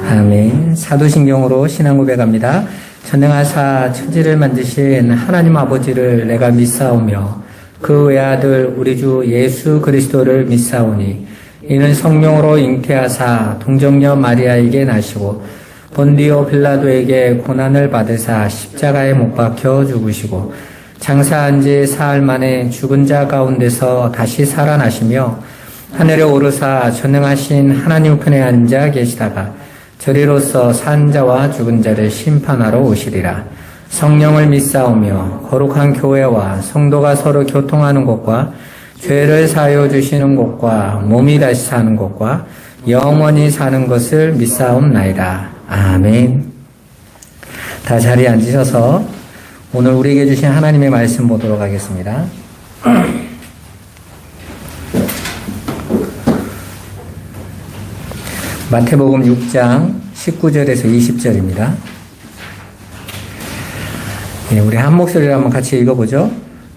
아멘. 사도신경으로 신앙 고백합니다. 전능하사 천지를 만드신 하나님 아버지를 내가 믿사오며 그 외아들 우리 주 예수 그리스도를 믿사오니 이는 성령으로 잉태하사 동정녀 마리아에게 나시고 본디오 빌라도에게 고난을 받으사 십자가에 못 박혀 죽으시고 장사한 지 사흘 만에 죽은 자 가운데서 다시 살아나시며 하늘에 오르사 전능하신 하나님 편에 앉아 계시다가 저리로서 산 자와 죽은 자를 심판하러 오시리라. 성령을 믿사오며 거룩한 교회와 성도가 서로 교통하는 것과 죄를 사하여 주시는 것과 몸이 다시 사는 것과 영원히 사는 것을 믿사옵나이다. 아멘. 다 자리에 앉으셔서 오늘 우리에게 주신 하나님의 말씀 보도록 하겠습니다. 마태복음 6장 19절에서 20절입니다. 우리 한 목소리로 한번 같이 읽어보죠.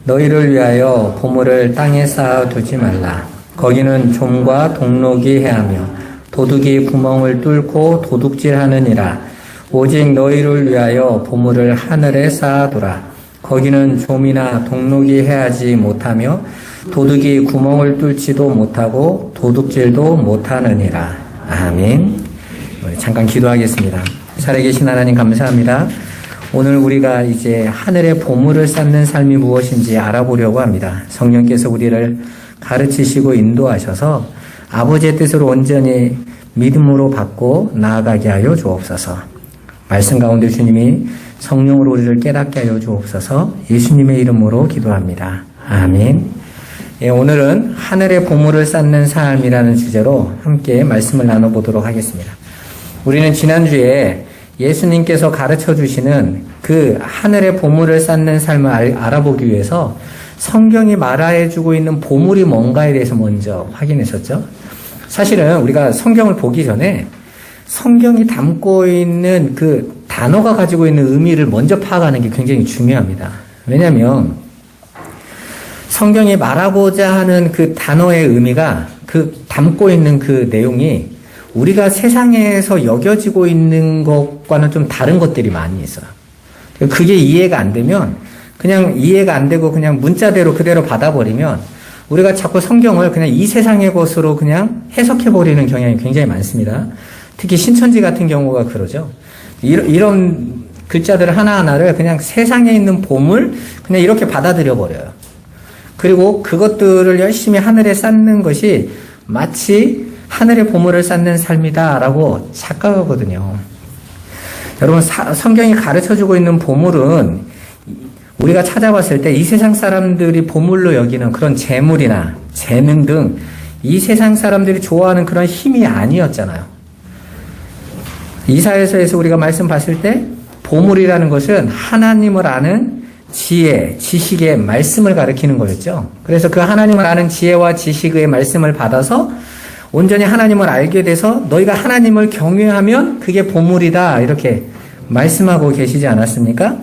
너희를 위하여 보물을 땅에 쌓아두지 말라. 거기는 좀과 동록이 해하며 도둑이 구멍을 뚫고 도둑질하느니라. 오직 너희를 위하여 보물을 하늘에 쌓아두라. 거기는 좀이나 동록이 해하지 못하며 도둑이 구멍을 뚫지도 못하고 도둑질도 못하느니라. 아멘. 잠깐 기도하겠습니다. 살아계신 하나님 감사합니다. 오늘 우리가 이제 하늘의 보물을 쌓는 삶이 무엇인지 알아보려고 합니다. 성령께서 우리를 가르치시고 인도하셔서 아버지의 뜻을 온전히 믿음으로 받고 나아가게 하여 주옵소서. 말씀 가운데 주님이 성령으로 우리를 깨닫게 하여 주옵소서. 예수님의 이름으로 기도합니다. 아멘. 오늘은 하늘의 보물을 쌓는 삶이라는 주제로 함께 말씀을 나눠보도록 하겠습니다. 우리는 지난주에 예수님께서 가르쳐 주시는 그 하늘의 보물을 쌓는 삶을 알아보기 위해서 성경이 말해주고 있는 보물이 뭔가에 대해서 먼저 확인했었죠. 사실은 우리가 성경을 보기 전에 성경이 담고 있는 그 단어가 가지고 있는 의미를 먼저 파악하는 게 굉장히 중요합니다. 왜냐하면 성경이 말하고자 하는 그 단어의 의미가 그 담고 있는 그 내용이 우리가 세상에서 여겨지고 있는 것과는 좀 다른 것들이 많이 있어요. 그게 이해가 안 되면 그냥 이해가 안 되고 그냥 문자대로 그대로 받아버리면 우리가 자꾸 성경을 그냥 이 세상의 것으로 그냥 해석해버리는 경향이 굉장히 많습니다. 특히 신천지 같은 경우가 그러죠. 이런 글자들 하나하나를 그냥 세상에 있는 보물 그냥 이렇게 받아들여 버려요. 그리고 그것들을 열심히 하늘에 쌓는 것이 마치 하늘의 보물을 쌓는 삶이다라고 착각하거든요. 여러분, 성경이 가르쳐주고 있는 보물은 우리가 찾아봤을 때 이 세상 사람들이 보물로 여기는 그런 재물이나 재능 등 이 세상 사람들이 좋아하는 그런 힘이 아니었잖아요. 이사야서에서 우리가 말씀 봤을 때 보물이라는 것은 하나님을 아는 지혜, 지식의 말씀을 가리키는 거였죠. 그래서 그 하나님을 아는 지혜와 지식의 말씀을 받아서 온전히 하나님을 알게 돼서 너희가 하나님을 경외하면 그게 보물이다 이렇게 말씀하고 계시지 않았습니까?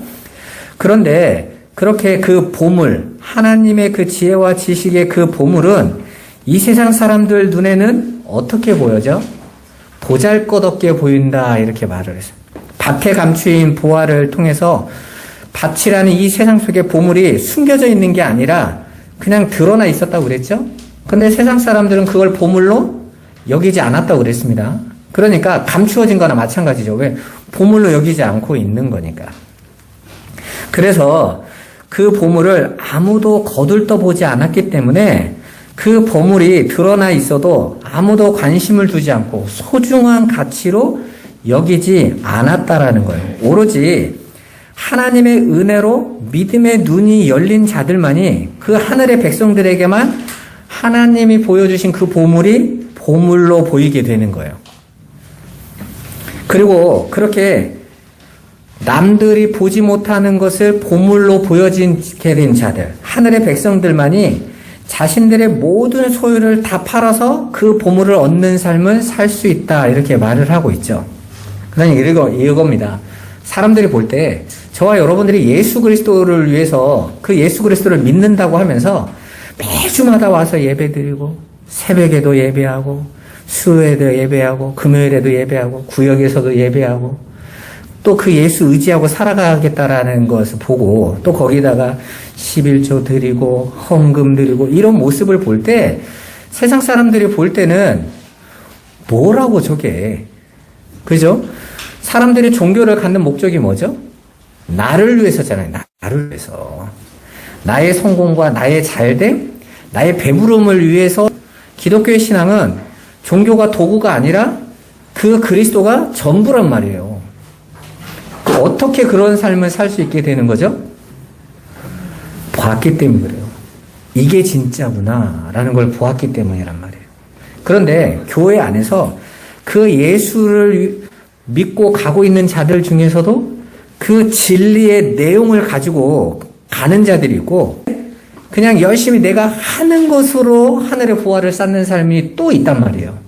그런데 그렇게 그 보물, 하나님의 그 지혜와 지식의 그 보물은 이 세상 사람들 눈에는 어떻게 보여져? 보잘것없게 보인다 이렇게 말을 했어요. 밭에 감추인 보화를 통해서 밭이라는 이 세상 속에 보물이 숨겨져 있는 게 아니라 그냥 드러나 있었다고 그랬죠? 근데 세상 사람들은 그걸 보물로 여기지 않았다고 그랬습니다. 그러니까 감추어진 거나 마찬가지죠. 왜? 보물로 여기지 않고 있는 거니까. 그래서 그 보물을 아무도 거들떠보지 않았기 때문에 그 보물이 드러나 있어도 아무도 관심을 두지 않고 소중한 가치로 여기지 않았다라는 거예요. 오로지 하나님의 은혜로 믿음의 눈이 열린 자들만이 그 하늘의 백성들에게만 하나님이 보여주신 그 보물이 보물로 보이게 되는 거예요. 그리고 그렇게 남들이 보지 못하는 것을 보물로 보여지게 된 자들, 하늘의 백성들만이 자신들의 모든 소유를 다 팔아서 그 보물을 얻는 삶을 살 수 있다 이렇게 말을 하고 있죠. 그러니까 이겁니다. 사람들이 볼 때 저와 여러분들이 예수 그리스도를 위해서 그 예수 그리스도를 믿는다고 하면서 매주마다 와서 예배드리고 새벽에도 예배하고, 수요일에도 예배하고, 금요일에도 예배하고, 구역에서도 예배하고, 또 그 예수 의지하고 살아가겠다라는 것을 보고, 또 거기다가 11조 드리고, 헌금 드리고, 이런 모습을 볼 때, 세상 사람들이 볼 때는 뭐라고 저게. 그죠? 사람들이 종교를 갖는 목적이 뭐죠? 나를 위해서잖아요. 나를 위해서. 나의 성공과 나의 잘됨, 나의 배부름을 위해서 기독교의 신앙은 종교가 도구가 아니라 그 그리스도가 전부란 말이에요. 어떻게 그런 삶을 살 수 있게 되는 거죠? 보았기 때문에 그래요. 이게 진짜구나 라는 걸 보았기 때문이란 말이에요. 그런데 교회 안에서 그 예수를 믿고 가고 있는 자들 중에서도 그 진리의 내용을 가지고 가는 자들이 있고, 그냥 열심히 내가 하는 것으로 하늘의 보화를 쌓는 삶이 또 있단 말이에요.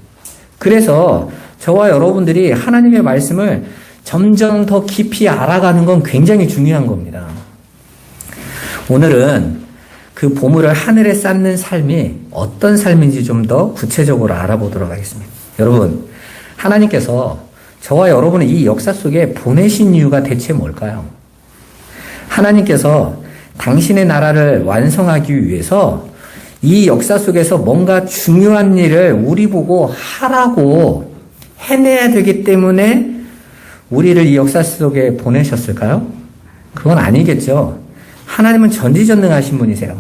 그래서 저와 여러분들이 하나님의 말씀을 점점 더 깊이 알아가는 건 굉장히 중요한 겁니다. 오늘은 그 보물을 하늘에 쌓는 삶이 어떤 삶인지 좀 더 구체적으로 알아보도록 하겠습니다. 여러분, 하나님께서 저와 여러분을 이 역사 속에 보내신 이유가 대체 뭘까요? 하나님께서 당신의 나라를 완성하기 위해서 이 역사 속에서 뭔가 중요한 일을 우리 보고 하라고 해내야 되기 때문에 우리를 이 역사 속에 보내셨을까요? 그건 아니겠죠. 하나님은 전지전능하신 분이세요.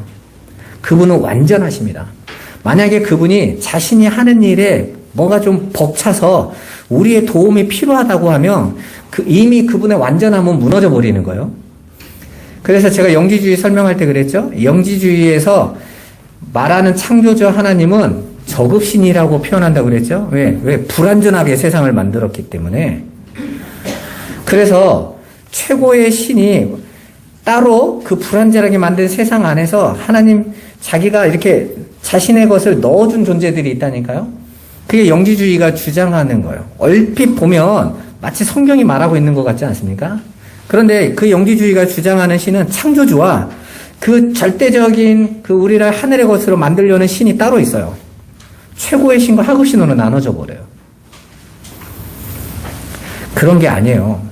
그분은 완전하십니다. 만약에 그분이 자신이 하는 일에 뭐가 좀 벅차서 우리의 도움이 필요하다고 하면 이미 그분의 완전함은 무너져 버리는 거예요. 그래서 제가 영지주의 설명할 때 그랬죠. 영지주의에서 말하는 창조주 하나님은 저급신이라고 표현한다고 그랬죠. 왜? 불완전하게 세상을 만들었기 때문에. 그래서 최고의 신이 따로 그 불완전하게 만든 세상 안에서 하나님 자기가 이렇게 자신의 것을 넣어준 존재들이 있다니까요. 그게 영지주의가 주장하는 거예요. 얼핏 보면 마치 성경이 말하고 있는 것 같지 않습니까? 그런데 그 영지주의가 주장하는 신은 창조주와 그 절대적인 그 우리를 하늘의 것으로 만들려는 신이 따로 있어요. 최고의 신과 하급신으로 나눠져 버려요. 그런 게 아니에요.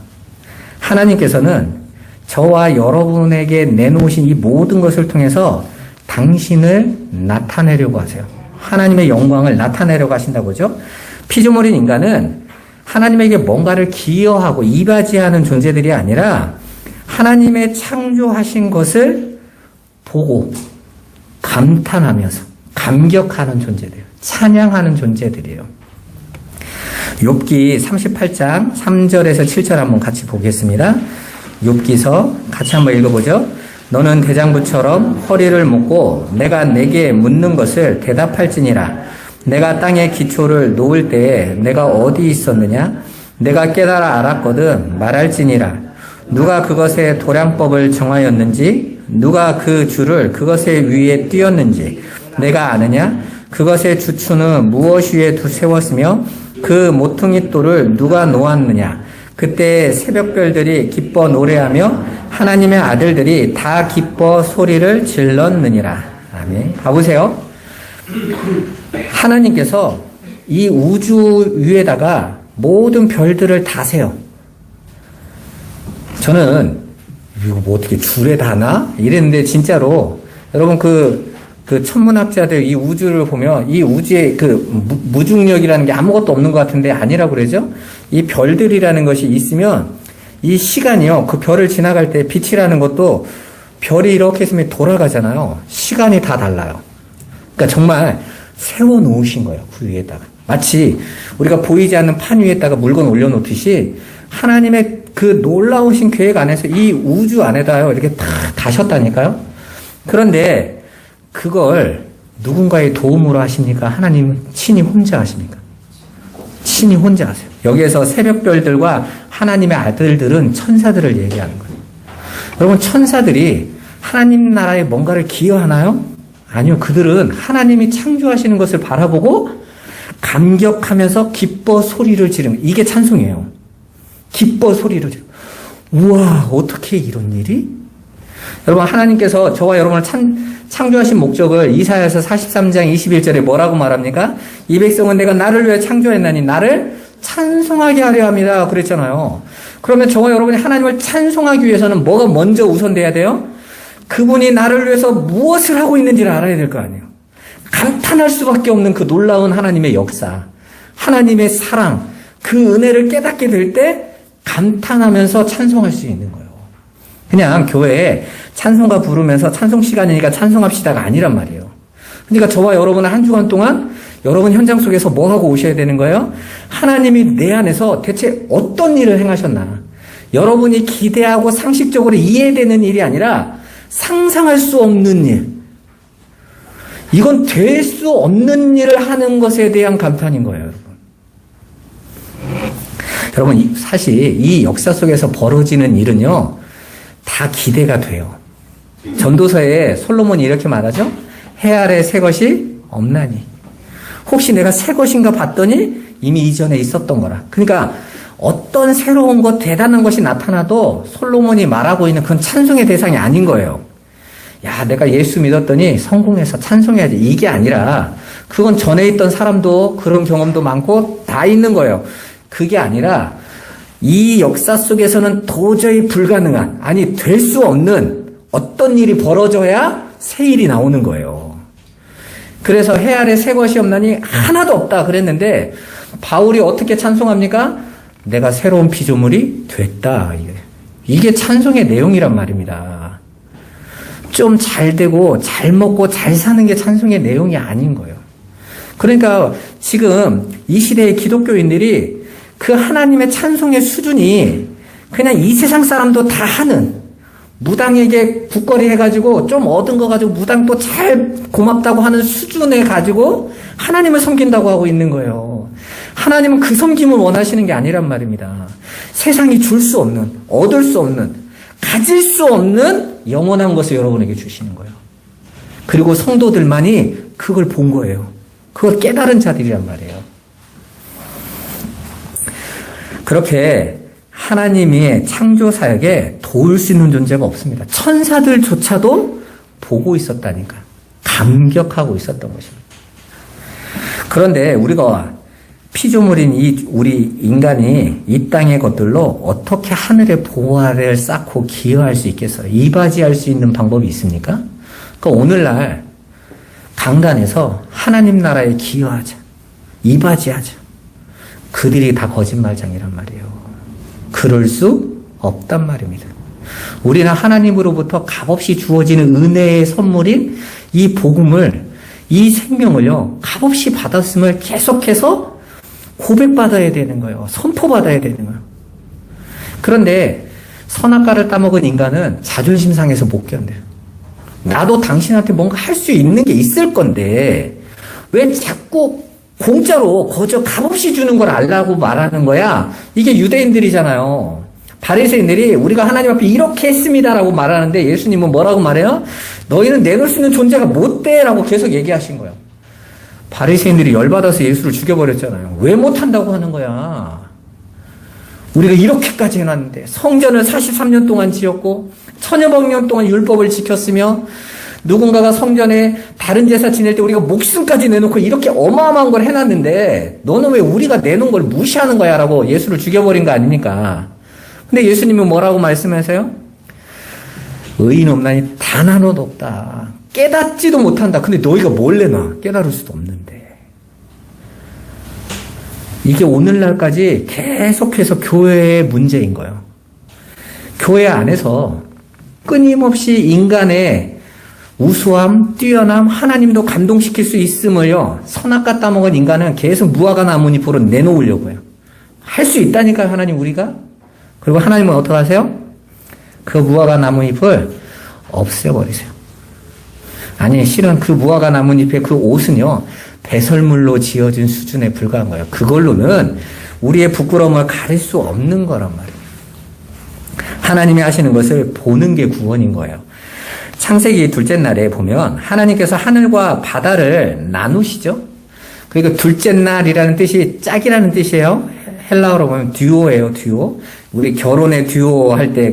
하나님께서는 저와 여러분에게 내놓으신 이 모든 것을 통해서 당신을 나타내려고 하세요. 하나님의 영광을 나타내려고 하신다고 하죠. 피조물인 인간은 하나님에게 뭔가를 기여하고 이바지하는 존재들이 아니라 하나님의 창조하신 것을 보고 감탄하면서 감격하는 존재들, 찬양하는 존재들이에요. 욥기 38장 3절에서 7절 한번 같이 보겠습니다. 욥기서 같이 한번 읽어보죠. 너는 대장부처럼 허리를 묶고 내가 내게 묻는 것을 대답할지니라. 내가 땅의 기초를 놓을 때에 내가 어디 있었느냐? 내가 깨달아 알았거든 말할지니라. 누가 그것의 도량법을 정하였는지, 누가 그 줄을 그것의 위에 띄었는지 내가 아느냐? 그것의 주추는 무엇 위에 세웠으며 그 모퉁이 돌을 누가 놓았느냐? 그때 새벽별들이 기뻐 노래하며 하나님의 아들들이 다 기뻐 소리를 질렀느니라. 아멘. 봐보세요. 하나님께서 이 우주 위에다가 모든 별들을 다 세요. 저는 이거 뭐 어떻게 줄에 다나? 이랬는데 진짜로 여러분 그 천문학자들 이 우주를 보면 이 우주의 그 무중력이라는 게 아무것도 없는 것 같은데 아니라고 그러죠? 이 별들이라는 것이 있으면 이 시간이요. 그 별을 지나갈 때 빛이라는 것도 별이 이렇게 있으면 돌아가잖아요. 시간이 다 달라요. 그러니까 정말 세워놓으신 거예요. 그 위에다가. 마치 우리가 보이지 않는 판 위에다가 물건 올려놓듯이 하나님의 그 놀라우신 계획 안에서 이 우주 안에다요. 이렇게 다 가셨다니까요. 그런데 그걸 누군가의 도움으로 하십니까? 하나님 친히 혼자 하십니까? 친히 혼자 하세요. 여기에서 새벽별들과 하나님의 아들들은 천사들을 얘기하는 거예요. 여러분 천사들이 하나님 나라에 뭔가를 기여하나요? 아니요. 그들은 하나님이 창조하시는 것을 바라보고 감격하면서 기뻐 소리를 지르는 이게 찬송이에요. 기뻐 소리를 지르는 우와 어떻게 이런 일이? 여러분, 하나님께서 저와 여러분을 창조하신 목적을 이사야서 43장 21절에 뭐라고 말합니까? 이 백성은 내가 나를 위해 창조했나니 나를 찬송하게 하려 합니다. 그랬잖아요. 그러면 저와 여러분이 하나님을 찬송하기 위해서는 뭐가 먼저 우선돼야 돼요? 그분이 나를 위해서 무엇을 하고 있는지를 알아야 될 거 아니에요. 감탄할 수밖에 없는 그 놀라운 하나님의 역사, 하나님의 사랑, 그 은혜를 깨닫게 될 때 감탄하면서 찬송할 수 있는 거예요. 그냥 교회에 찬송가 부르면서 찬송 시간이니까 찬송합시다가 아니란 말이에요. 그러니까 저와 여러분은 한 주간 동안 여러분 현장 속에서 뭐 하고 오셔야 되는 거예요? 하나님이 내 안에서 대체 어떤 일을 행하셨나? 여러분이 기대하고 상식적으로 이해되는 일이 아니라 상상할 수 없는 일. 이건 될 수 없는 일을 하는 것에 대한 감탄인 거예요, 여러분. 여러분, 사실 이 역사 속에서 벌어지는 일은요, 다 기대가 돼요. 전도서에 솔로몬이 이렇게 말하죠? 해 아래 새 것이 없나니. 혹시 내가 새 것인가 봤더니 이미 이전에 있었던 거라. 그러니까 어떤 새로운 것, 대단한 것이 나타나도 솔로몬이 말하고 있는 그건 찬송의 대상이 아닌 거예요. 야, 내가 예수 믿었더니 성공해서 찬송해야지. 이게 아니라 그건 전에 있던 사람도 그런 경험도 많고 다 있는 거예요. 그게 아니라 이 역사 속에서는 도저히 불가능한, 아니 될 수 없는 어떤 일이 벌어져야 새 일이 나오는 거예요. 그래서 해 아래 새 것이 없나니 하나도 없다 그랬는데 바울이 어떻게 찬송합니까? 내가 새로운 피조물이 됐다. 이게 찬송의 내용이란 말입니다. 좀 잘 되고 잘 먹고 잘 사는 게 찬송의 내용이 아닌 거예요. 그러니까 지금 이 시대의 기독교인들이 그 하나님의 찬송의 수준이 그냥 이 세상 사람도 다 하는, 무당에게 국거리 해가지고 좀 얻은 거 가지고 무당도 잘 고맙다고 하는 수준에 가지고 하나님을 섬긴다고 하고 있는 거예요. 하나님은 그 섬김을 원하시는 게 아니란 말입니다. 세상이 줄 수 없는, 얻을 수 없는, 가질 수 없는 영원한 것을 여러분에게 주시는 거예요. 그리고 성도들만이 그걸 본 거예요. 그걸 깨달은 자들이란 말이에요. 그렇게 하나님의 창조 사역에 도울 수 있는 존재가 없습니다. 천사들조차도 보고 있었다니까. 감격하고 있었던 것입니다. 그런데 우리가 피조물인 우리 인간이 이 땅의 것들로 어떻게 하늘의 보화를 쌓고 기여할 수 있겠어요? 이바지할 수 있는 방법이 있습니까? 그러니까 오늘날 강단에서 하나님 나라에 기여하자. 이바지하자. 그들이 다 거짓말장이란 말이에요. 그럴 수 없단 말입니다. 우리는 하나님으로부터 값없이 주어지는 은혜의 선물인 이 복음을, 이 생명을요, 값없이 받았음을 계속해서 고백받아야 되는 거예요. 선포받아야 되는 거예요. 그런데 선악과를 따먹은 인간은 자존심 상해서 못 견뎌요. 나도 당신한테 뭔가 할 수 있는 게 있을 건데 왜 자꾸 공짜로 거저 값없이 주는 걸 알라고 말하는 거야. 이게 유대인들이잖아요. 바리새인들이 우리가 하나님 앞에 이렇게 했습니다라고 말하는데 예수님은 뭐라고 말해요? 너희는 내놓을 수 있는 존재가 못돼라고 계속 얘기하신 거예요. 바리새인들이 열받아서 예수를 죽여버렸잖아요. 왜 못한다고 하는 거야? 우리가 이렇게까지 해놨는데 성전을 43년 동안 지었고 천여백 년 동안 율법을 지켰으며 누군가가 성전에 다른 제사 지낼 때 우리가 목숨까지 내놓고 이렇게 어마어마한 걸 해놨는데 너는 왜 우리가 내놓은 걸 무시하는 거야? 라고 예수를 죽여버린 거 아닙니까? 근데 예수님은 뭐라고 말씀하세요? 의인 없나니 단 하나도 없다. 깨닫지도 못한다. 근데 너희가 뭘 내놔? 깨달을 수도 없는데. 이게 오늘날까지 계속해서 교회의 문제인 거예요. 교회 안에서 끊임없이 인간의 우수함, 뛰어남, 하나님도 감동시킬 수 있음을요, 선악과 따먹은 인간은 계속 무화과 나뭇잎으로 내놓으려고 해요. 할 수 있다니까요, 하나님 우리가. 그리고 하나님은 어떻게 하세요? 그 무화과 나뭇잎을 없애버리세요. 아니, 실은 그 무화과 나뭇잎의 그 옷은요, 배설물로 지어진 수준에 불과한 거예요. 그걸로는 우리의 부끄러움을 가릴 수 없는 거란 말이에요. 하나님이 하시는 것을 보는 게 구원인 거예요. 창세기 둘째 날에 보면 하나님께서 하늘과 바다를 나누시죠. 그러니까 둘째 날이라는 뜻이 짝이라는 뜻이에요. 헬라어로 보면 듀오예요, 듀오. 우리 결혼의 듀오 할 때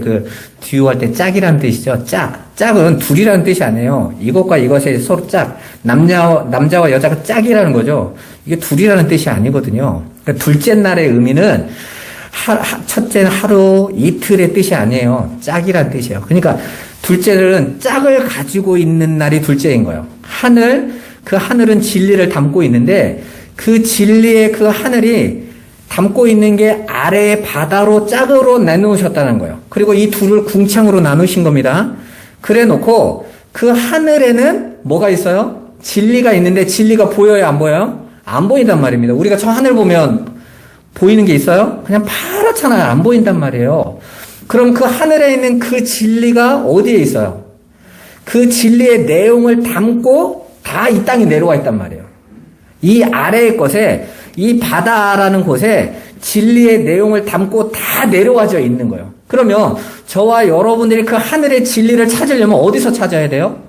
듀오 할 때 짝이라는 뜻이죠. 짝은 둘이라는 뜻이 아니에요. 이것과 이것의 서로 짝. 남자와 여자가 짝이라는 거죠. 이게 둘이라는 뜻이 아니거든요. 그러니까 둘째 날의 의미는 첫째 하루, 이틀의 뜻이 아니에요. 짝이라는 뜻이에요. 그러니까 둘째는 짝을 가지고 있는 날이 둘째인 거예요. 그 하늘은 진리를 담고 있는데 그 진리의 그 하늘이 담고 있는 게 아래의 바다로 짝으로 나누셨다는 거예요. 그리고 이 둘을 궁창으로 나누신 겁니다. 그래 놓고 그 하늘에는 뭐가 있어요? 진리가 있는데 진리가 보여요, 안 보여요? 안 보인단 말입니다. 우리가 저 하늘 보면 보이는 게 있어요? 그냥 파랗잖아요. 안 보인단 말이에요. 그럼 그 하늘에 있는 그 진리가 어디에 있어요? 그 진리의 내용을 담고 다 이 땅에 내려와 있단 말이에요. 이 아래의 것에, 이 바다라는 곳에 진리의 내용을 담고 다 내려와져 있는 거예요. 그러면 저와 여러분들이 그 하늘의 진리를 찾으려면 어디서 찾아야 돼요?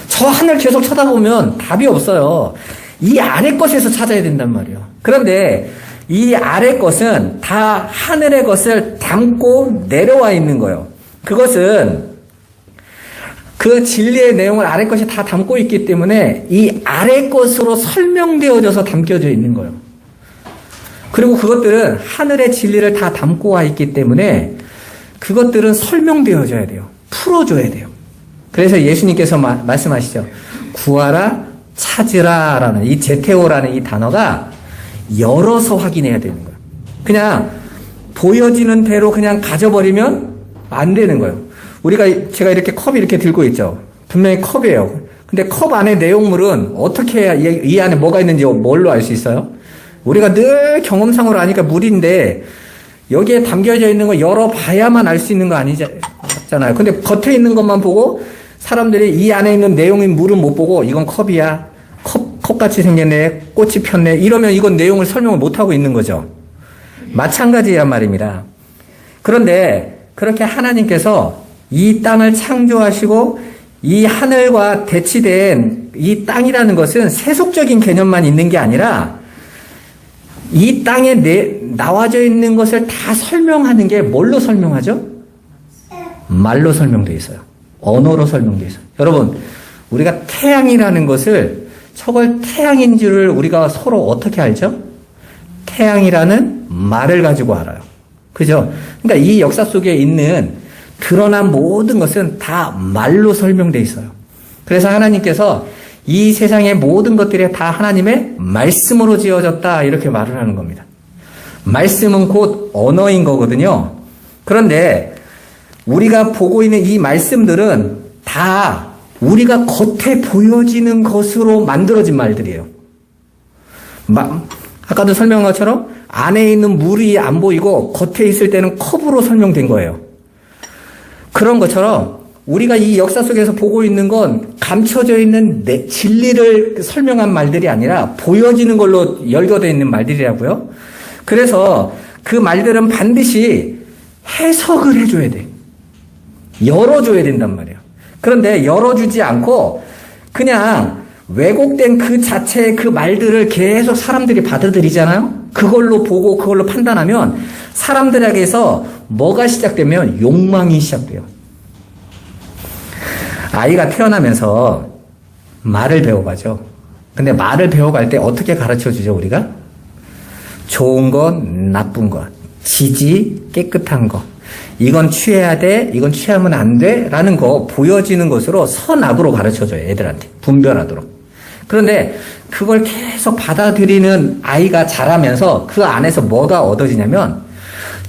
저 하늘 계속 쳐다보면 답이 없어요. 이 아래 것에서 찾아야 된단 말이에요. 그런데 이 아래 것은 다 하늘의 것을 담고 내려와 있는 거예요. 그것은 그 진리의 내용을 아래 것이 다 담고 있기 때문에 이 아래 것으로 설명되어져서 담겨져 있는 거예요. 그리고 그것들은 하늘의 진리를 다 담고 와 있기 때문에 그것들은 설명되어져야 돼요. 풀어줘야 돼요. 그래서 예수님께서 말씀하시죠. 구하라, 찾으라 라는 이 제테오라는 이 단어가 열어서 확인해야 되는 거예요. 그냥 보여지는 대로 그냥 가져버리면 안 되는 거예요. 제가 이렇게 컵 이렇게 들고 있죠. 분명히 컵이에요. 근데 컵 안에 내용물은 어떻게 해야 이 안에 뭐가 있는지 뭘로 알 수 있어요? 우리가 늘 경험상으로 아니까 물인데 여기에 담겨져 있는 거 열어봐야만 알 수 있는 거 아니잖아요. 근데 겉에 있는 것만 보고 사람들이 이 안에 있는 내용인 물은 못 보고 이건 컵이야. 컵같이 생겼네. 꽃이 폈네. 이러면 이건 내용을 설명을 못하고 있는 거죠. 마찬가지란 말입니다. 그런데 그렇게 하나님께서 이 땅을 창조하시고 이 하늘과 대치된 이 땅이라는 것은 세속적인 개념만 있는 게 아니라 이 땅에 나와져 있는 것을 다 설명하는 게 뭘로 설명하죠? 말로 설명되어 있어요. 언어로 설명되어 있어요. 여러분, 우리가 태양이라는 것을 저걸 태양인 줄을 우리가 서로 어떻게 알죠? 태양이라는 말을 가지고 알아요. 그죠? 그러니까 이 역사 속에 있는 드러난 모든 것은 다 말로 설명되어 있어요. 그래서 하나님께서 이 세상의 모든 것들이 다 하나님의 말씀으로 지어졌다 이렇게 말을 하는 겁니다. 말씀은 곧 언어인 거거든요. 그런데 우리가 보고 있는 이 말씀들은 다 우리가 겉에 보여지는 것으로 만들어진 말들이에요. 아까도 설명한 것처럼 안에 있는 물이 안 보이고 겉에 있을 때는 컵으로 설명된 거예요. 그런 것처럼 우리가 이 역사 속에서 보고 있는 건 감춰져 있는 진리를 설명한 말들이 아니라 보여지는 걸로 열거되어 있는 말들이라고요. 그래서 그 말들은 반드시 해석을 해줘야 돼. 열어줘야 된단 말이에요. 그런데 열어주지 않고 그냥 왜곡된 그 자체의 그 말들을 계속 사람들이 받아들이잖아요. 그걸로 보고 그걸로 판단하면 사람들에게서 뭐가 시작되면 욕망이 시작돼요. 아이가 태어나면서 말을 배워가죠. 근데 말을 배워갈 때 어떻게 가르쳐 주죠, 우리가? 좋은 것, 나쁜 것, 지지, 깨끗한 것. 이건 취해야 돼, 이건 취하면 안 돼, 라는 거 보여지는 것으로 선악으로 가르쳐 줘요, 애들한테. 분별하도록. 그런데 그걸 계속 받아들이는 아이가 자라면서 그 안에서 뭐가 얻어지냐면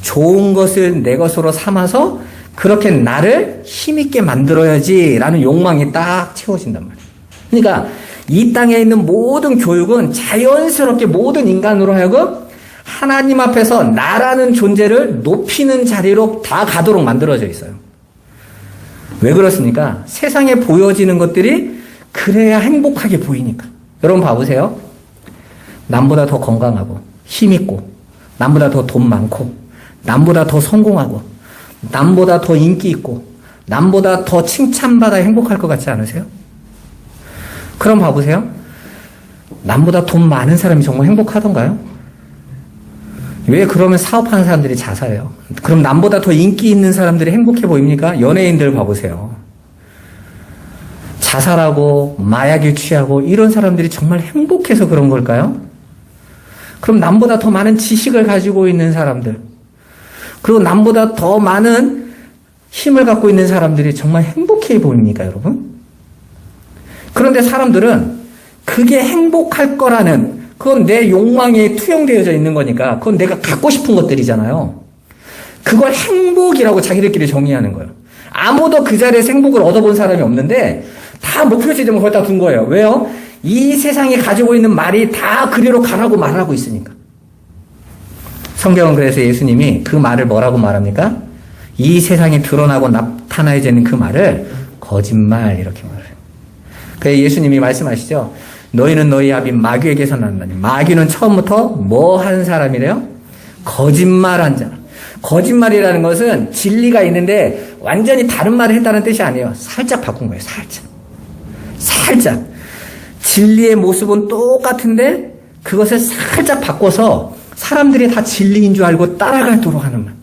좋은 것을 내 것으로 삼아서 그렇게 나를 힘있게 만들어야지 라는 욕망이 딱 채워진단 말이에요. 그러니까 이 땅에 있는 모든 교육은 자연스럽게 모든 인간으로 하여금 하나님 앞에서 나라는 존재를 높이는 자리로 다 가도록 만들어져 있어요. 왜 그렇습니까? 세상에 보여지는 것들이 그래야 행복하게 보이니까. 여러분 봐보세요. 남보다 더 건강하고 힘있고 남보다 더 돈 많고 남보다 더 성공하고 남보다 더 인기 있고 남보다 더 칭찬받아 행복할 것 같지 않으세요? 그럼 봐보세요. 남보다 돈 많은 사람이 정말 행복하던가요? 왜 그러면 사업하는 사람들이 자살해요? 그럼 남보다 더 인기 있는 사람들이 행복해 보입니까? 연예인들 봐보세요. 자살하고 마약에 취하고 이런 사람들이 정말 행복해서 그런 걸까요? 그럼 남보다 더 많은 지식을 가지고 있는 사람들, 그리고 남보다 더 많은 힘을 갖고 있는 사람들이 정말 행복해 보입니까, 여러분? 그런데 사람들은 그게 행복할 거라는, 그건 내 욕망에 투영되어져 있는 거니까 그건 내가 갖고 싶은 것들이잖아요. 그걸 행복이라고 자기들끼리 정의하는 거예요. 아무도 그 자리에서 행복을 얻어본 사람이 없는데 다 목표지점을 거기다 둔 거예요. 왜요? 이 세상이 가지고 있는 말이 다 그리로 가라고 말하고 있으니까. 성경은 그래서 예수님이 그 말을 뭐라고 말합니까? 이 세상에 드러나고 나타나야되는 그 말을 거짓말 이렇게 말해요. 그래서 예수님이 말씀하시죠. 너희는 너희 아비 마귀에게서 났나니. 마귀는 처음부터 뭐 한 사람이래요? 거짓말한 자. 거짓말이라는 것은 진리가 있는데 완전히 다른 말을 했다는 뜻이 아니에요. 살짝 바꾼 거예요. 살짝. 진리의 모습은 똑같은데 그것을 살짝 바꿔서 사람들이 다 진리인 줄 알고 따라가도록 하는 말.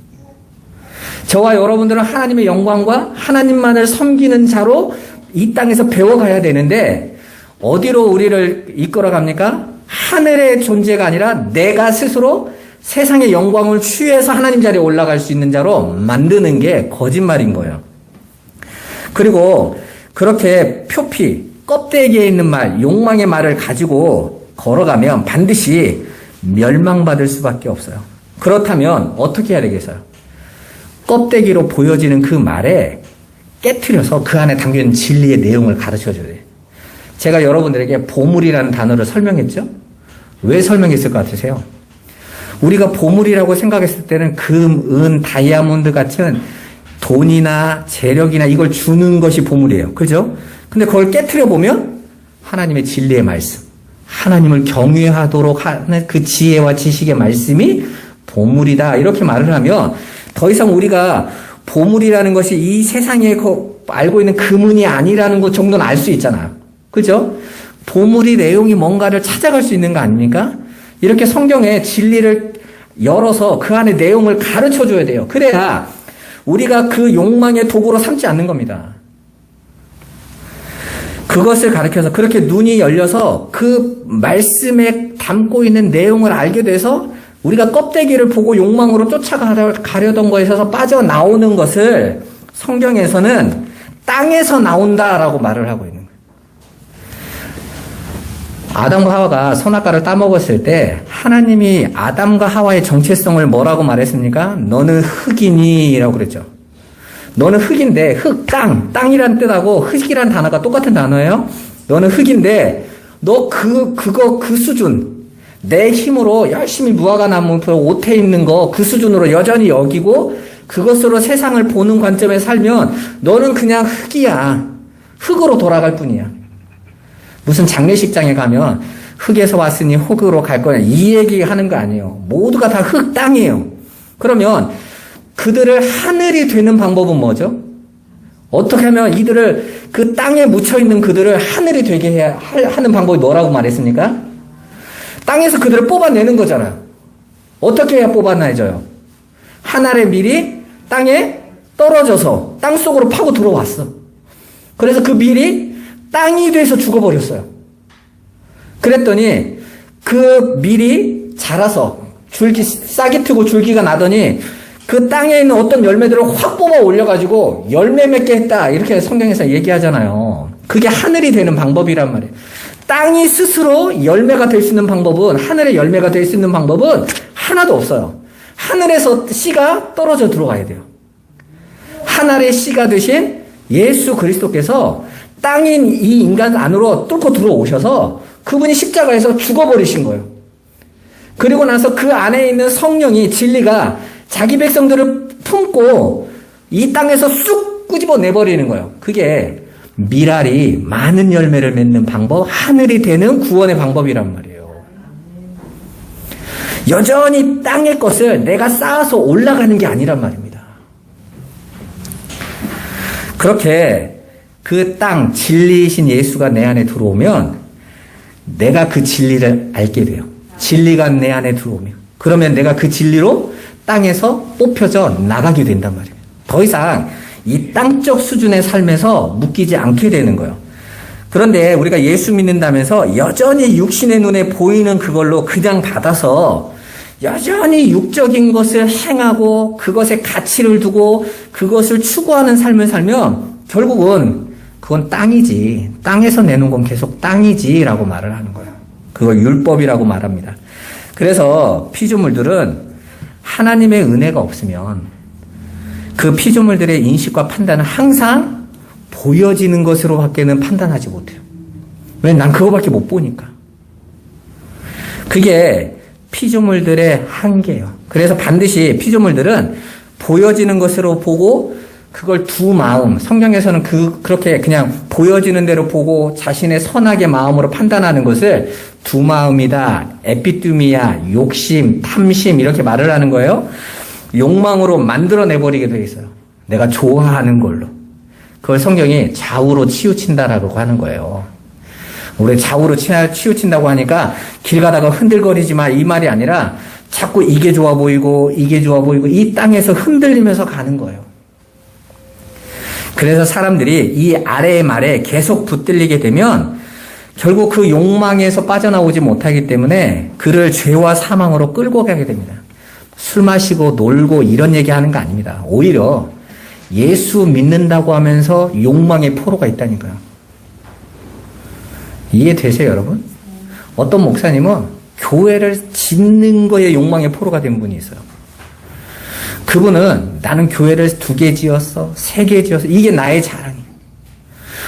저와 여러분들은 하나님의 영광과 하나님만을 섬기는 자로 이 땅에서 배워가야 되는데 어디로 우리를 이끌어갑니까? 하늘의 존재가 아니라 내가 스스로 세상의 영광을 취해서 하나님 자리에 올라갈 수 있는 자로 만드는 게 거짓말인 거예요. 그리고 그렇게 표피, 껍데기에 있는 말, 욕망의 말을 가지고 걸어가면 반드시 멸망받을 수밖에 없어요. 그렇다면 어떻게 해야 되겠어요? 껍데기로 보여지는 그 말에 깨트려서 그 안에 담겨있는 진리의 내용을 가르쳐줘야 돼요. 제가 여러분들에게 보물이라는 단어를 설명했죠? 왜 설명했을 것 같으세요? 우리가 보물이라고 생각했을 때는 금, 은, 다이아몬드 같은 돈이나 재력이나 이걸 주는 것이 보물이에요. 그죠? 근데 그걸 깨트려 보면 하나님의 진리의 말씀, 하나님을 경외하도록 하는 그 지혜와 지식의 말씀이 보물이다. 이렇게 말을 하면 더 이상 우리가 보물이라는 것이 이 세상에 알고 있는 금은이 아니라는 것 정도는 알 수 있잖아요. 그죠? 보물이 내용이 뭔가를 찾아갈 수 있는 거 아닙니까? 이렇게 성경의 진리를 열어서 그 안에 내용을 가르쳐 줘야 돼요. 그래야 우리가 그 욕망의 도구로 삼지 않는 겁니다. 그것을 가르쳐서 그렇게 눈이 열려서 그 말씀에 담고 있는 내용을 알게 돼서 우리가 껍데기를 보고 욕망으로 쫓아가려던 거에 있어서 빠져나오는 것을 성경에서는 땅에서 나온다라고 말을 하고 있는 거예요. 아담과 하와가 선악과를 따먹었을 때 하나님이 아담과 하와의 정체성을 뭐라고 말했습니까? 너는 흙이니 라고 그랬죠. 너는 흙인데 흙, 땅이란 뜻하고 흙이란 단어가 똑같은 단어예요. 너는 흙인데 너 그 수준, 내 힘으로 열심히 무화과 나무 옷에 입는 거 그 수준으로 여전히 여기고 그것으로 세상을 보는 관점에 살면 너는 그냥 흙이야. 흙으로 돌아갈 뿐이야. 무슨 장례식장에 가면 흙에서 왔으니 흙으로 갈 거야. 이 얘기 하는 거 아니에요. 모두가 다 흙, 땅이에요. 그러면 그들을 하늘이 되는 방법은 뭐죠? 어떻게 하면 이들을 그 땅에 묻혀있는 그들을 하늘이 되게 해야 하는 방법이 뭐라고 말했습니까? 땅에서 그들을 뽑아내는 거잖아요. 어떻게 해야 뽑아내져요? 하늘의 밀이 땅에 떨어져서 땅 속으로 파고 들어왔어. 그래서 그 밀이 땅이 돼서 죽어버렸어요. 그랬더니 그 밀이 자라서 싹이 트고 줄기가 나더니 그 땅에 있는 어떤 열매들을 확 뽑아 올려가지고 열매 맺게 했다. 이렇게 성경에서 얘기하잖아요. 그게 하늘이 되는 방법이란 말이에요. 땅이 스스로 열매가 될 수 있는 방법은, 하늘의 열매가 될 수 있는 방법은 하나도 없어요. 하늘에서 씨가 떨어져 들어가야 돼요. 하늘의 씨가 되신 예수 그리스도께서 땅인 이 인간 안으로 뚫고 들어오셔서 그분이 십자가에서 죽어버리신 거예요. 그리고 나서 그 안에 있는 성령이, 진리가 자기 백성들을 품고 이 땅에서 쑥 끄집어내버리는 거예요. 그게 밀알이 많은 열매를 맺는 방법, 하늘이 되는 구원의 방법이란 말이에요. 여전히 땅의 것을 내가 쌓아서 올라가는 게 아니란 말입니다. 그렇게 그 땅, 진리이신 예수가 내 안에 들어오면 내가 그 진리를 알게 돼요. 진리가 내 안에 들어오면. 그러면 내가 그 진리로 땅에서 뽑혀져 나가게 된단 말이에요. 더 이상 이 땅적 수준의 삶에서 묶이지 않게 되는 거예요. 그런데 우리가 예수 믿는다면서 여전히 육신의 눈에 보이는 그걸로 그냥 받아서 여전히 육적인 것을 행하고 그것에 가치를 두고 그것을 추구하는 삶을 살면 결국은 그건 땅이지. 땅에서 내는 건 계속 땅이지라고 말을 하는 거예요. 그걸 율법이라고 말합니다. 그래서 피조물들은 하나님의 은혜가 없으면 그 피조물들의 인식과 판단은 항상 보여지는 것으로 밖에는 판단하지 못해요. 왜? 난 그거밖에 못 보니까. 그게 피조물들의 한계예요. 그래서 반드시 피조물들은 보여지는 것으로 보고 그걸 두 마음, 성경에서는 그렇게 그냥 보여지는 대로 보고 자신의 선악의 마음으로 판단하는 것을 두 마음이다, 에피뚜미야, 욕심, 탐심 이렇게 말을 하는 거예요. 욕망으로 만들어내버리게 되어 있어요. 내가 좋아하는 걸로. 그걸 성경이 좌우로 치우친다라고 하는 거예요. 우리 좌우로 치우친다고 하니까 길 가다가 흔들거리지 마 이 말이 아니라 자꾸 이게 좋아 보이고 이게 좋아 보이고 이 땅에서 흔들리면서 가는 거예요. 그래서 사람들이 이 아래의 말에 계속 붙들리게 되면 결국 그 욕망에서 빠져나오지 못하기 때문에 그를 죄와 사망으로 끌고 가게 됩니다. 술 마시고 놀고 이런 얘기하는 거 아닙니다. 오히려 예수 믿는다고 하면서 욕망의 포로가 있다니까요. 이해되세요, 여러분? 어떤 목사님은 교회를 짓는 거에 욕망의 포로가 된 분이 있어요. 그분은 나는 교회를 2개 지었어, 3개 지었어. 이게 나의 자랑이에요.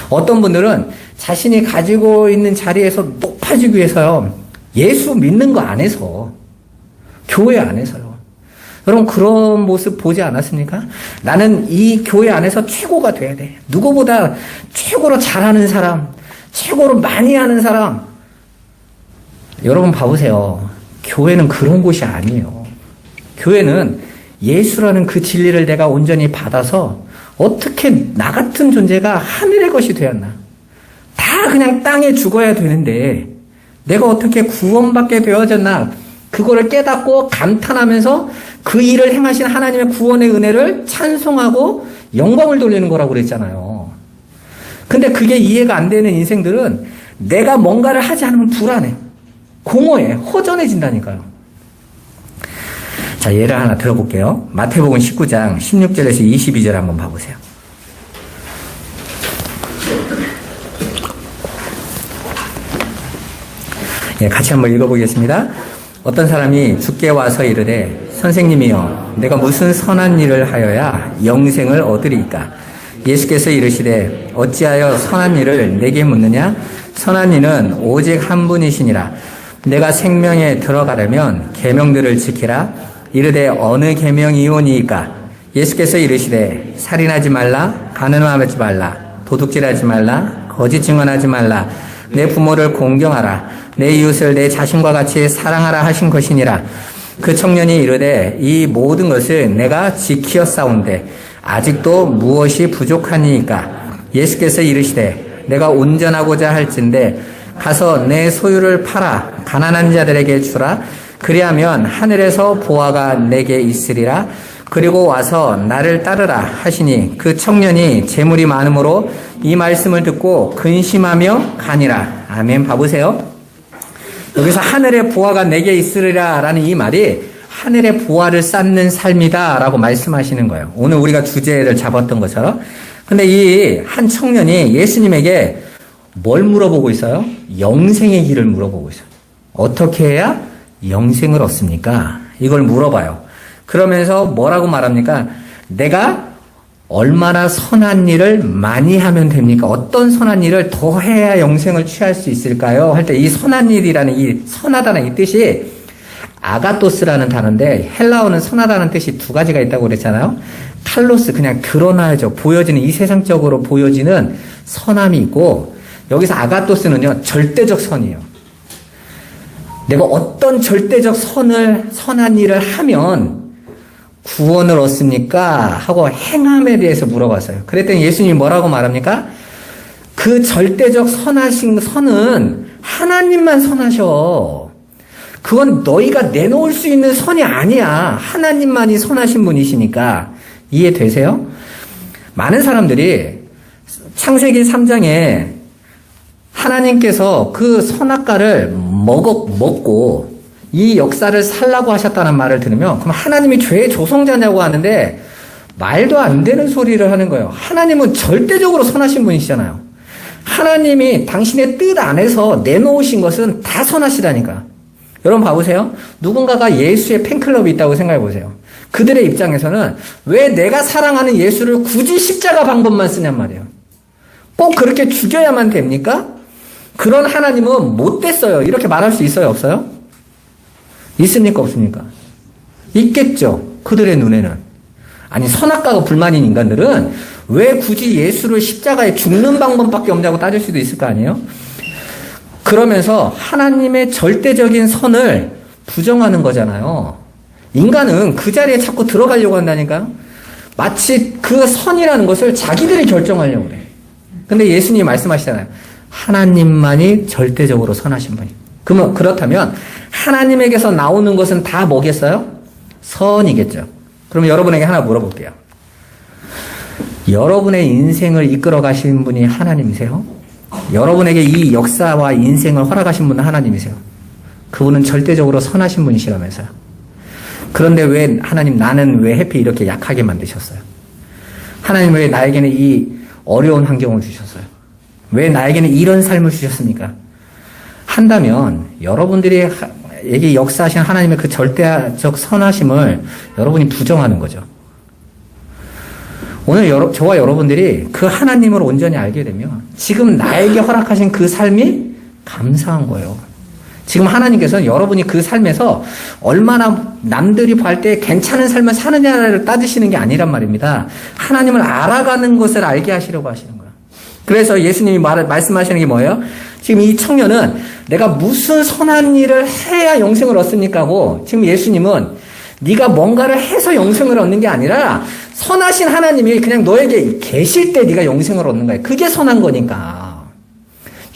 어떤 분들은 자신이 가지고 있는 자리에서 높아지기 위해서요. 예수 믿는 거 안에서, 교회 안에서요. 여러분 그런 모습 보지 않았습니까? 나는 이 교회 안에서 최고가 돼야 돼. 누구보다 최고로 잘하는 사람, 최고로 많이 하는 사람. 여러분 봐보세요. 교회는 그런 곳이 아니에요. 교회는 예수라는 그 진리를 내가 온전히 받아서 어떻게 나 같은 존재가 하늘의 것이 되었나. 다 그냥 땅에 죽어야 되는데 내가 어떻게 구원받게 되어졌나. 그거를 깨닫고 감탄하면서 그 일을 행하신 하나님의 구원의 은혜를 찬송하고 영광을 돌리는 거라고 그랬잖아요. 근데 그게 이해가 안 되는 인생들은 내가 뭔가를 하지 않으면 불안해. 공허해. 허전해진다니까요. 자, 예를 하나 들어볼게요. 마태복음 19장 16절에서 22절 한번 봐보세요. 예, 같이 한번 읽어보겠습니다. 어떤 사람이 주께 와서 이르되 선생님이여 내가 무슨 선한 일을 하여야 영생을 얻으리이까? 예수께서 이르시되 어찌하여 선한 일을 내게 묻느냐? 선한 이는 오직 한 분이시니라. 내가 생명에 들어가려면 계명들을 지키라. 이르되 어느 계명이오니이까? 예수께서 이르시되 살인하지 말라, 간음하지 말라, 도둑질하지 말라, 거짓 증언하지 말라, 내 부모를 공경하라, 내 이웃을 내 자신과 같이 사랑하라 하신 것이니라. 그 청년이 이르되 이 모든 것을 내가 지키었사온데 아직도 무엇이 부족하니이까? 예수께서 이르시되 내가 온전하고자 할진대 가서 내 소유를 팔아 가난한 자들에게 주라. 그리하면 하늘에서 보화가 내게 있으리라. 그리고 와서 나를 따르라 하시니 그 청년이 재물이 많으므로 이 말씀을 듣고 근심하며 가니라. 아멘. 봐보세요. 여기서 하늘의 보화가 내게 있으리라 라는 이 말이 하늘의 보화를 쌓는 삶이다 라고 말씀하시는 거예요. 오늘 우리가 주제를 잡았던 것처럼. 근데 이 한 청년이 예수님에게 뭘 물어보고 있어요? 영생의 길을 물어보고 있어요. 어떻게 해야 영생을 얻습니까? 이걸 물어봐요. 그러면서 뭐라고 말합니까? 내가 얼마나 선한 일을 많이 하면 됩니까? 어떤 선한 일을 더 해야 영생을 취할 수 있을까요? 할 때 이 선한 일이라는 이 선하다는 이 뜻이 아가토스라는 단어인데 헬라어는 선하다는 뜻이 2가지가 있다고 그랬잖아요. 칼로스 그냥 드러나야죠. 보여지는 이 세상적으로 보여지는 선함이 있고 여기서 아가토스는요 절대적 선이에요. 내가 어떤 절대적 선한 일을 하면 구원을 얻습니까? 하고 행함에 대해서 물어봤어요. 그랬더니 예수님이 뭐라고 말합니까? 그 절대적 선하신 선은 하나님만 선하셔. 그건 너희가 내놓을 수 있는 선이 아니야. 하나님만이 선하신 분이시니까. 이해되세요? 많은 사람들이 창세기 3장에 하나님께서 그 선악과를 먹고 이 역사를 살라고 하셨다는 말을 들으면 그럼 하나님이 죄의 조성자냐고 하는데 말도 안 되는 소리를 하는 거예요. 하나님은 절대적으로 선하신 분이시잖아요. 하나님이 당신의 뜻 안에서 내놓으신 것은 다 선하시다니까. 여러분 봐보세요. 누군가가 예수의 팬클럽이 있다고 생각해 보세요. 그들의 입장에서는 왜 내가 사랑하는 예수를 굳이 십자가 방법만 쓰냔 말이에요. 꼭 그렇게 죽여야만 됩니까? 그런 하나님은 못됐어요. 이렇게 말할 수 있어요? 없어요? 있습니까? 없습니까? 있겠죠. 그들의 눈에는. 아니 선악과가 불만인 인간들은 왜 굳이 예수를 십자가에 죽는 방법밖에 없냐고 따질 수도 있을 거 아니에요? 그러면서 하나님의 절대적인 선을 부정하는 거잖아요. 인간은 그 자리에 자꾸 들어가려고 한다니까요. 마치 그 선이라는 것을 자기들이 결정하려고 그래. 근데 예수님이 말씀하시잖아요. 하나님만이 절대적으로 선하신 분이. 그러면 그렇다면 하나님에게서 나오는 것은 다 뭐겠어요? 선이겠죠. 그럼 여러분에게 하나 물어볼게요. 여러분의 인생을 이끌어 가신 분이 하나님이세요? 여러분에게 이 역사와 인생을 허락하신 분은 하나님이세요? 그분은 절대적으로 선하신 분이시라면서요. 그런데 왜 하나님 나는 왜 해피 이렇게 약하게 만드셨어요? 하나님 왜 나에게는 이 어려운 환경을 주셨어요? 왜 나에게는 이런 삶을 주셨습니까? 한다면 여러분들이 에게 역사하신 하나님의 그 절대적 선하심을 여러분이 부정하는 거죠. 오늘 저와 여러분들이 그 하나님을 온전히 알게 되면 지금 나에게 허락하신 그 삶이 감사한 거예요. 지금 하나님께서는 여러분이 그 삶에서 얼마나 남들이 볼 때 괜찮은 삶을 사느냐를 따지시는 게 아니란 말입니다. 하나님을 알아가는 것을 알게 하시려고 하시는 거예요. 그래서 예수님이 말씀하시는 게 뭐예요? 지금 이 청년은 내가 무슨 선한 일을 해야 영생을 얻습니까 하고 지금 예수님은 네가 뭔가를 해서 영생을 얻는 게 아니라 선하신 하나님이 그냥 너에게 계실 때 네가 영생을 얻는 거예요. 그게 선한 거니까.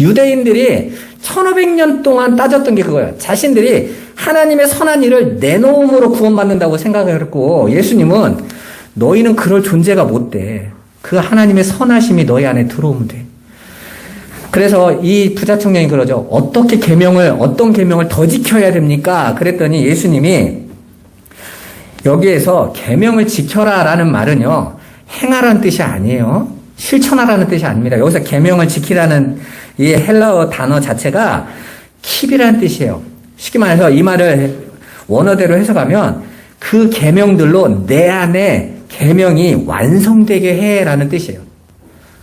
유대인들이 1500년 동안 따졌던 게 그거예요. 자신들이 하나님의 선한 일을 내놓음으로 구원받는다고 생각을 했고 예수님은 너희는 그럴 존재가 못 돼. 그 하나님의 선하심이 너희 안에 들어오면 돼. 그래서 이 부자 청년이 그러죠. 어떤 계명을 더 지켜야 됩니까? 그랬더니 예수님이 여기에서 계명을 지켜라라는 말은요. 행하라는 뜻이 아니에요. 실천하라는 뜻이 아닙니다. 여기서 계명을 지키라는 이 헬라어 단어 자체가 킵이라는 뜻이에요. 쉽게 말해서 이 말을 원어대로 해석하면 그 계명들로 내 안에 계명이 완성되게 해라는 뜻이에요.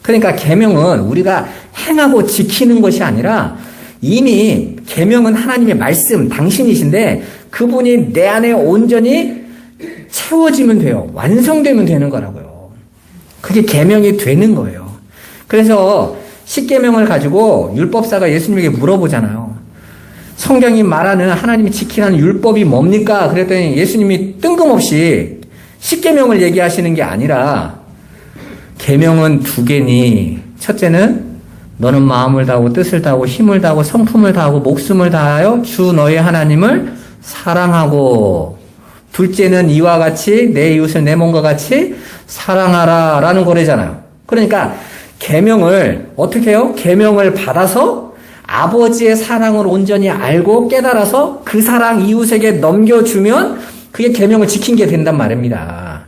그러니까 계명은 우리가 행하고 지키는 것이 아니라 이미 계명은 하나님의 말씀, 당신이신데 그분이 내 안에 온전히 채워지면 돼요. 완성되면 되는 거라고요. 그게 계명이 되는 거예요. 그래서 십계명을 가지고 율법사가 예수님에게 물어보잖아요. 성경이 말하는 하나님이 지키라는 율법이 뭡니까? 그랬더니 예수님이 뜬금없이 십계명을 얘기하시는 게 아니라 계명은 2개니 첫째는 너는 마음을 다하고 뜻을 다하고 힘을 다하고 성품을 다하고 목숨을 다하여 주 너의 하나님을 사랑하고 둘째는 이와 같이 내 이웃을 내 몸과 같이 사랑하라 라는 거래잖아요. 그러니까 계명을 어떻게 해요? 계명을 받아서 아버지의 사랑을 온전히 알고 깨달아서 그 사랑 이웃에게 넘겨주면 그게 계명을 지킨 게 된단 말입니다.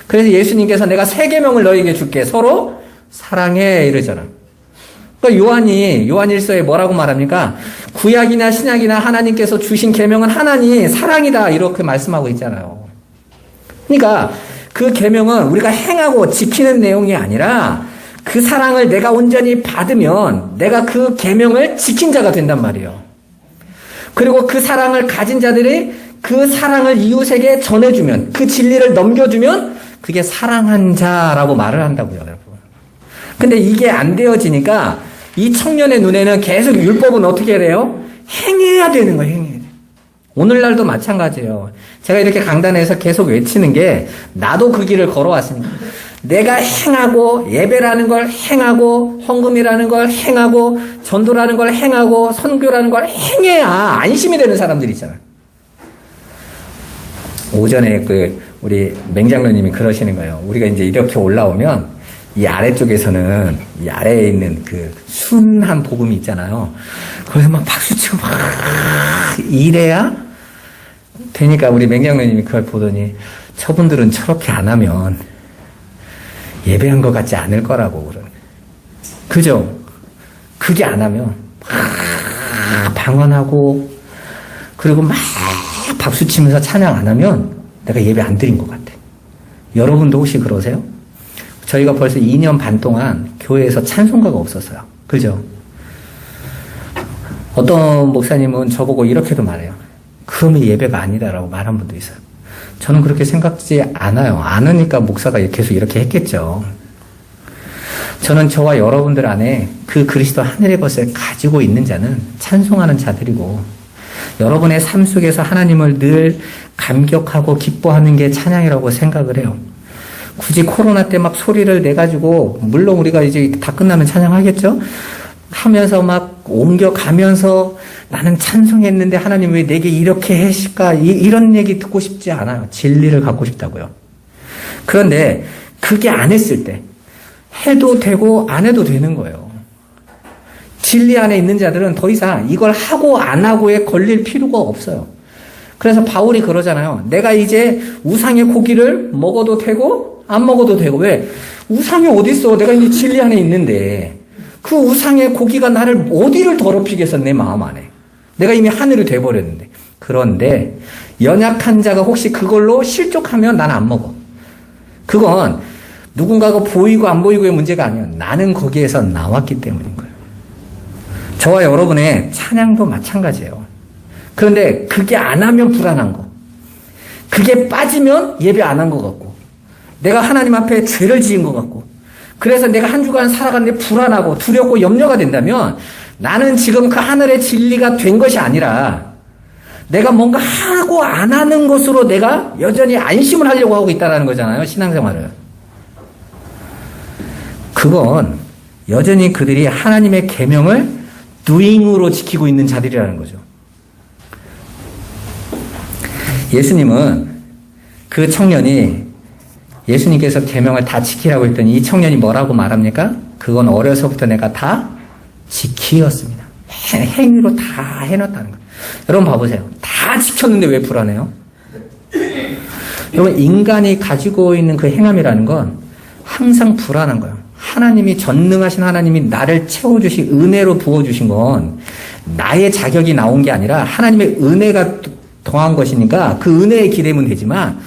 그래서 예수님께서 내가 3계명을 너에게 줄게. 서로 사랑해 이러잖아. 그러니까 요한일서에 뭐라고 말합니까? 구약이나 신약이나 하나님께서 주신 계명은 하나님 사랑이다 이렇게 말씀하고 있잖아요. 그러니까 그 계명은 우리가 행하고 지키는 내용이 아니라 그 사랑을 내가 온전히 받으면 내가 그 계명을 지킨 자가 된단 말이에요. 그리고 그 사랑을 가진 자들이 그 사랑을 이웃에게 전해주면 그 진리를 넘겨주면 그게 사랑한 자라고 말을 한다고요, 여러분. 근데 이게 안 되어지니까 이 청년의 눈에는 계속 율법은 어떻게 해요? 행해야 되는 거예요, 행해야 돼. 오늘날도 마찬가지예요. 제가 이렇게 강단에서 계속 외치는 게 나도 그 길을 걸어왔으니까. 내가 행하고 예배라는 걸 행하고 헌금이라는 걸 행하고 전도라는 걸 행하고 선교라는 걸 행해야 안심이 되는 사람들이 있잖아요. 오전에 우리 맹장로님이 그러시는 거예요. 우리가 이제 이렇게 올라오면 이 아래쪽에서는 이 아래에 있는 그 순한 복음이 있잖아요. 거기서 막 박수치고 막 이래야 되니까 우리 맹장로님이 그걸 보더니 저분들은 저렇게 안 하면 예배한 것 같지 않을 거라고 그러는 거예요. 그죠? 그게 안 하면 막 방언하고 그리고 막 박수치면서 찬양 안 하면 내가 예배 안 드린 것 같아. 여러분도 혹시 그러세요? 저희가 벌써 2년 반 동안 교회에서 찬송가가 없었어요. 그죠? 어떤 목사님은 저보고 이렇게도 말해요. 그러면 예배가 아니다라고 말한 분도 있어요. 저는 그렇게 생각지 않아요. 않으니까 목사가 계속 이렇게 했겠죠. 저는 저와 여러분들 안에 그 그리스도 하늘의 것을 가지고 있는 자는 찬송하는 자들이고 여러분의 삶 속에서 하나님을 늘 감격하고 기뻐하는 게 찬양이라고 생각을 해요. 굳이 코로나 때 막 소리를 내가지고 물론 우리가 이제 다 끝나면 찬양하겠죠? 하면서 막 옮겨가면서 나는 찬송했는데 하나님 왜 내게 이렇게 하실까? 이런 얘기 듣고 싶지 않아요. 진리를 갖고 싶다고요. 그런데 그게 안 했을 때 해도 되고 안 해도 되는 거예요. 진리 안에 있는 자들은 더 이상 이걸 하고 안 하고에 걸릴 필요가 없어요. 그래서 바울이 그러잖아요. 내가 이제 우상의 고기를 먹어도 되고 안 먹어도 되고 왜? 우상이 어디 있어? 내가 이제 진리 안에 있는데 그 우상의 고기가 나를 어디를 더럽히겠어 내 마음 안에. 내가 이미 하늘이 돼버렸는데. 그런데 연약한 자가 혹시 그걸로 실족하면 난 안 먹어. 그건 누군가가 보이고 안 보이고의 문제가 아니야. 나는 거기에서 나왔기 때문인 거예요. 저와 여러분의 찬양도 마찬가지예요. 그런데 그게 안 하면 불안한 거. 그게 빠지면 예배 안 한 것 같고. 내가 하나님 앞에 죄를 지은 것 같고. 그래서 내가 한 주간 살아갔는데 불안하고 두렵고 염려가 된다면 나는 지금 그 하늘의 진리가 된 것이 아니라 내가 뭔가 하고 안 하는 것으로 내가 여전히 안심을 하려고 하고 있다는 거잖아요. 신앙생활을. 그건 여전히 그들이 하나님의 계명을 doing으로 지키고 있는 자들이라는 거죠. 예수님은 그 청년이 예수님께서 계명을 다 지키라고 했더니 이 청년이 뭐라고 말합니까? 그건 어려서부터 내가 다 지키었습니다. 행위로 다 해놨다는 거예요. 여러분 봐보세요. 다 지켰는데 왜 불안해요? 여러분 인간이 가지고 있는 그 행함이라는 건 항상 불안한 거예요. 하나님이 전능하신 하나님이 나를 채워주신 은혜로 부어주신 건 나의 자격이 나온 게 아니라 하나님의 은혜가 더한 것이니까 그 은혜에 기대면 되지만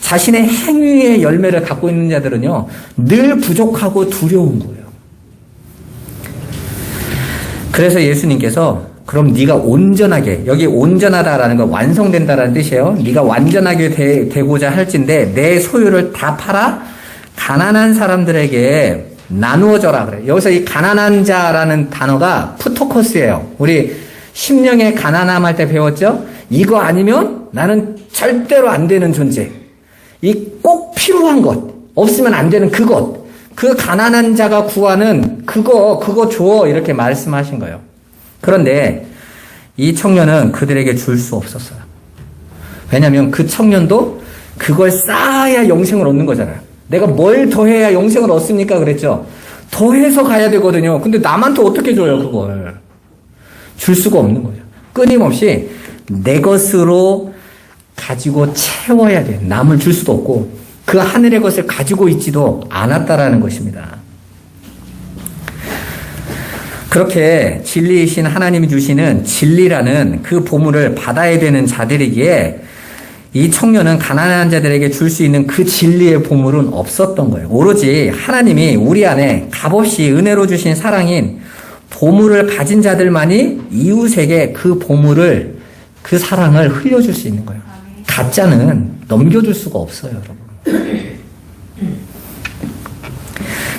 자신의 행위의 열매를 갖고 있는 자들은요 늘 부족하고 두려운 거예요. 그래서 예수님께서 그럼 네가 온전하게, 여기 온전하다라는 건 완성된다라는 뜻이에요. 네가 완전하게 되고자 할진데 내 소유를 다 팔아 가난한 사람들에게 나누어져라 그래요. 여기서 이 가난한 자라는 단어가 푸토코스예요. 우리 심령의 가난함 할 때 배웠죠? 이거 아니면 나는 절대로 안 되는 존재. 이 꼭 필요한 것, 없으면 안 되는 그것, 그 가난한 자가 구하는 그거 줘 이렇게 말씀하신 거예요. 그런데 이 청년은 그들에게 줄 수 없었어요. 왜냐하면 그 청년도 그걸 쌓아야 영생을 얻는 거잖아요. 내가 뭘 더해야 영생을 얻습니까? 그랬죠. 더해서 가야 되거든요. 근데 남한테 어떻게 줘요, 그걸? 줄 수가 없는 거죠. 끊임없이 내 것으로 가지고 채워야 돼. 남을 줄 수도 없고 그 하늘의 것을 가지고 있지도 않았다라는 것입니다. 그렇게 진리이신 하나님이 주시는 진리라는 그 보물을 받아야 되는 자들이기에 이 청년은 가난한 자들에게 줄 수 있는 그 진리의 보물은 없었던 거예요. 오로지 하나님이 우리 안에 값없이 은혜로 주신 사랑인 보물을 가진 자들만이 이웃에게 그 보물을, 그 사랑을 흘려줄 수 있는 거예요. 가짜는 넘겨줄 수가 없어요, 여러분.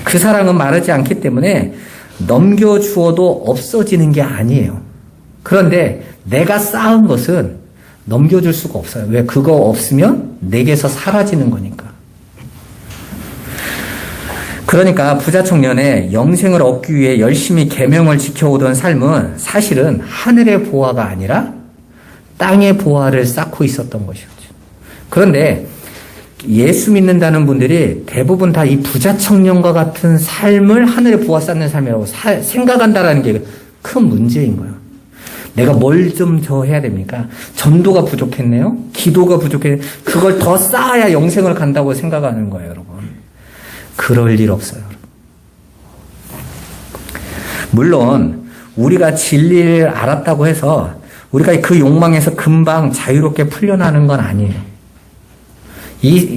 그 사랑은 마르지 않기 때문에 넘겨주어도 없어지는 게 아니에요. 그런데 내가 쌓은 것은 넘겨줄 수가 없어요. 왜? 그거 없으면 내게서 사라지는 거니까. 그러니까 부자 청년의 영생을 얻기 위해 열심히 계명을 지켜오던 삶은 사실은 하늘의 보화가 아니라 땅의 보화를 쌓고 있었던 것이었죠. 그런데 예수 믿는다는 분들이 대부분 다 이 부자 청년과 같은 삶을 하늘의 보화 쌓는 삶이라고 생각한다라는 게 큰 문제인 거예요. 내가 뭘 좀 더 해야 됩니까? 전도가 부족했네요? 기도가 부족해. 그걸 더 쌓아야 영생을 간다고 생각하는 거예요, 여러분. 그럴 일 없어요. 물론 우리가 진리를 알았다고 해서 우리가 그 욕망에서 금방 자유롭게 풀려나는 건 아니에요.